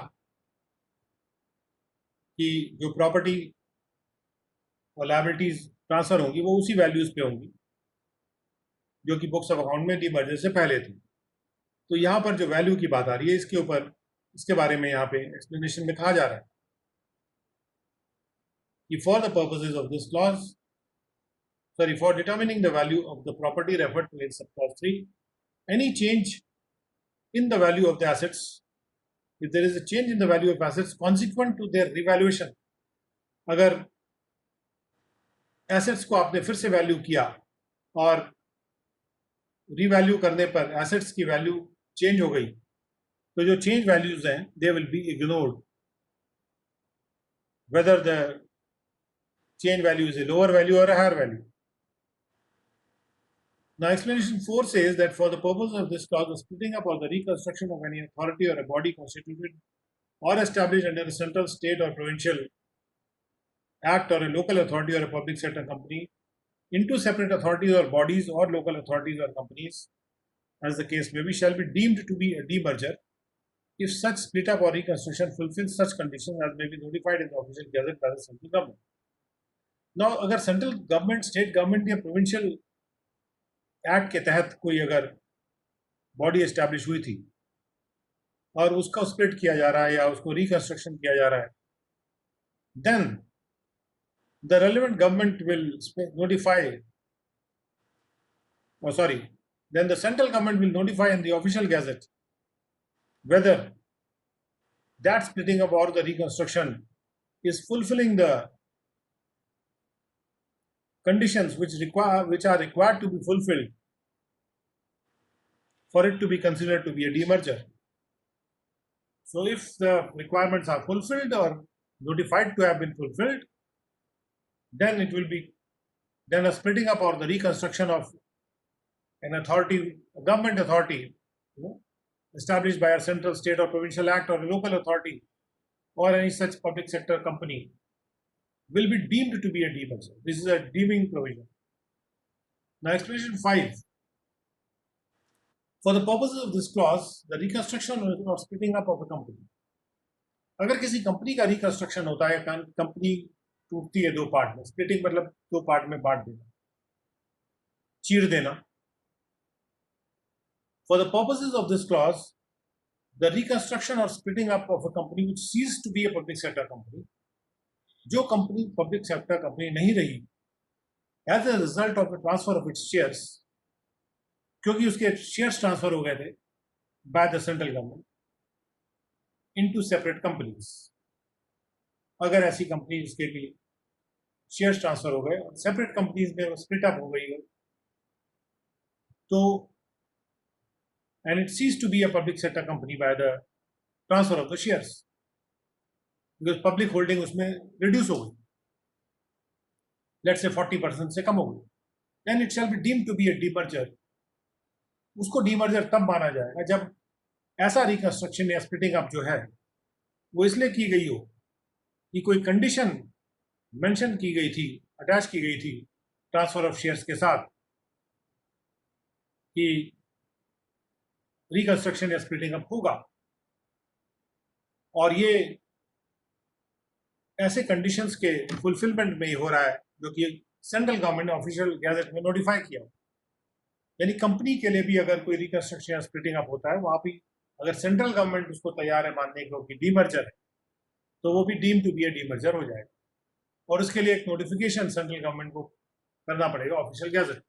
कि जो प्रॉपर्टी और लायबिलिटीज ट्रांसफर होंगी वो उसी वैल्यूज पे होंगी जो कि बुक्स ऑफ अकाउंट में डीमर्जर से पहले थी। तो यहाँ पर जो वैल्यू की बात आ रही है इसके बारे में यहाँ पे एक्सप्लेनेशन में कहा जा रहा है कि for the purposes of this clause, for determining the value of the property referred to in subclause 3, any change in the value of the assets, if there is a change in the value of assets consequent to their revaluation, अगर assets को आपने फिर से value किया और revalue करने पर assets की वैल्यू चेंज हो गई, तो जो चेंज वैल्यूज हैं they will be ignored whether the change value is a lower value और a higher value. Now, explanation 4 says that for the purpose of this clause, the splitting up or the reconstruction of any authority or a body constituted or established under a central, state, or provincial act or a local authority or a public sector company into separate authorities or bodies or local authorities or companies, as the case may be, shall be deemed to be a demerger if such split up or reconstruction fulfills such conditions as may be notified in the official gazette by the central government. Now, अगर central government, state government या provincial act के तहत कोई अगर body establish हुई थी और उसका स्प्लिट किया जा रहा है या उसको रिकंस्ट्रक्शन किया जा रहा है, then the relevant government will notify, then the central government will notify in the official gazette whether that splitting up or the reconstruction is fulfilling the conditions which are required to be fulfilled for it to be considered to be a demerger. So if the requirements are fulfilled or notified to have been fulfilled, then it will be a splitting up or the reconstruction of an authority, a government authority, established by a central, state, or provincial act or a local authority or any such public sector company will be deemed to be a demerger. This is a deeming provision. Now, explanation 5. For the purposes of this clause, the reconstruction or splitting up of a company. अगर किसी company का reconstruction होता है, company टूटती है 2 part में, splitting मतलब 2 part में बांट देना, चीर देना. For the purposes of this clause, the reconstruction or splitting up of a company which ceased to be a public sector company, जो कंपनी पब्लिक सेक्टर कंपनी नहीं रही, as a result of the transfer of its shares, क्योंकि उसके shares transfer हो गए थे by the central government into separate companies. अगर ऐसी कंपनी जिसके भी शेयर्स ट्रांसफर हो गए और सेपरेट कंपनीज में स्प्लिट अप हो गई है, तो and it ceased to be a public sector company by the transfer of the shares, because public holding उसमें reduce हो गई, let's say 40% से कम हो गई, then it shall be deemed to be a demerger. उसको डीमर्जर तब माना जाएगा जब ऐसा रिकंस्ट्रक्शन या स्प्लिटिंग अप जो है वो इसलिए की गई हो कि कोई कंडीशन मेंशन की गई थी, अटैच की गई थी ट्रांसफर ऑफ शेयर्स के साथ, कि रिकंस्ट्रक्शन या स्प्लिटिंग अप होगा. और ये ऐसे कंडीशंस के फुलफिलमेंट में ही हो रहा है जो कि सेंट्रल गवर्नमेंट ने ऑफिशियल गैजेट में नोटिफाई किया। यानी कंपनी के लिए भी अगर कोई रिकंस्ट्रक्शन या स्प्लिटिंग अप होता है, वहां भी अगर सेंट्रल गवर्नमेंट उसको तैयार है मानने को कि डीमर्जर है, तो वो भी deem to be a demerger हो जाएगा, और उसके लिए एक नोटिफिकेशन सेंट्रल गवर्नमेंट को करना पड़ेगा ऑफिशियल गैजेट।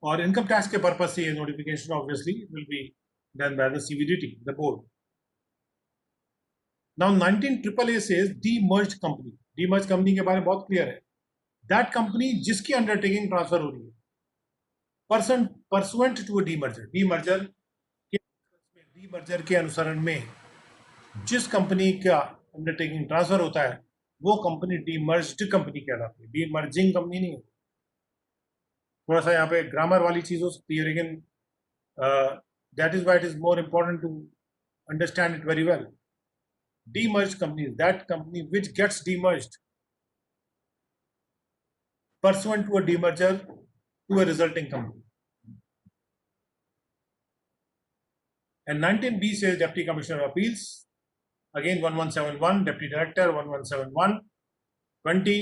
और इनकम टैक्स के पर्पज से ये notification obviously will be done by the CBDT, the board. Now 19AA says demerged company. Demerge company के बारे में बहुत क्लियर है, दैट कंपनी जिसकी अंडरटेकिंग ट्रांसफर हो रही है pursuant to a demerger. Demerger के अनुसरण में जिस कंपनी का अंडरटेकिंग ट्रांसफर होता है वो कंपनी डीमर्ज्ड कंपनी कहलाती है, डीमर्जिंग कंपनी नहीं। थोड़ा सा यहाँ पे ग्रामर वाली चीज हो सकती है, लेकिन that is why it is more important to understand it very well. Demerged company is that company which gets demerged pursuant to a demerger to a resulting company. And 19B says Deputy Commissioner of Appeals, again 1171, Deputy Director 1171, 20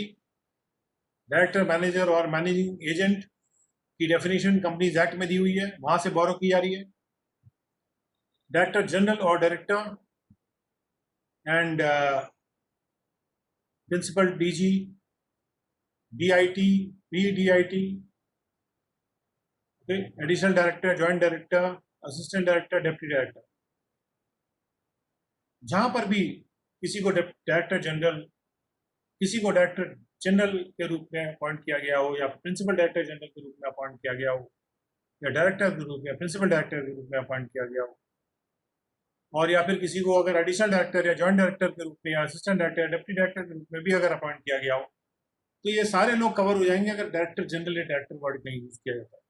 Director, Manager और Managing Agent की definition companies act में दी हुई है, वहां से बोरो की जा रही है। डायरेक्टर जनरल और director and principal DG, DIT, PDIT, okay, additional director, joint director, assistant director, deputy director। जहां पर भी किसी को डायरेक्टर जनरल के रूप में अपॉइंट किया गया हो, या प्रिंसिपल डायरेक्टर जनरल के रूप में अपॉइंट किया गया हो, या डायरेक्टर के रूप में, प्रिंसिपल डायरेक्टर के रूप में अपॉइंट किया गया हो, और या फिर किसी को अगर एडिशनल डायरेक्टर या जॉइंट डायरेक्टर के रूप में या असिस्टेंट डायरेक्टर या डिप्टी डायरेक्टर के रूप में भी अगर अपॉइंट किया गया हो, तो ये सारे लोग कवर हो जाएंगे अगर डायरेक्टर जनरल या डायरेक्टर वर्ड नहीं यूज किया जाता है।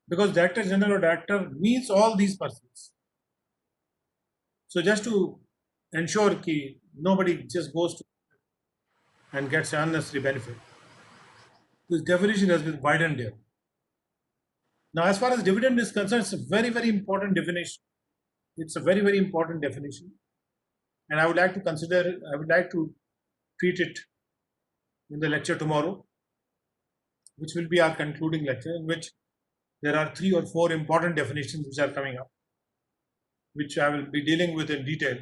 बिकॉज डायरेक्टर जनरल और director means all these persons. So just to ensure कि nobody just goes to and gets an unnecessary benefit, this definition has been widened here. Now, as far as dividend is concerned, it's a very, very important definition. It's a very, very important definition, and I would like to treat it in the lecture tomorrow, which will be our concluding lecture, in which there are 3 or 4 important definitions which are coming up, which I will be dealing with in detail,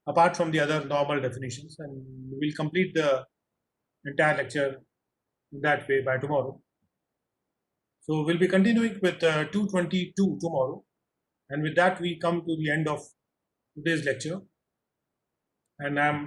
apart from the other normal definitions, and we will complete the entire lecture in that way by tomorrow. So we'll be continuing with 222 tomorrow. And with that, we come to the end of today's lecture. And I'm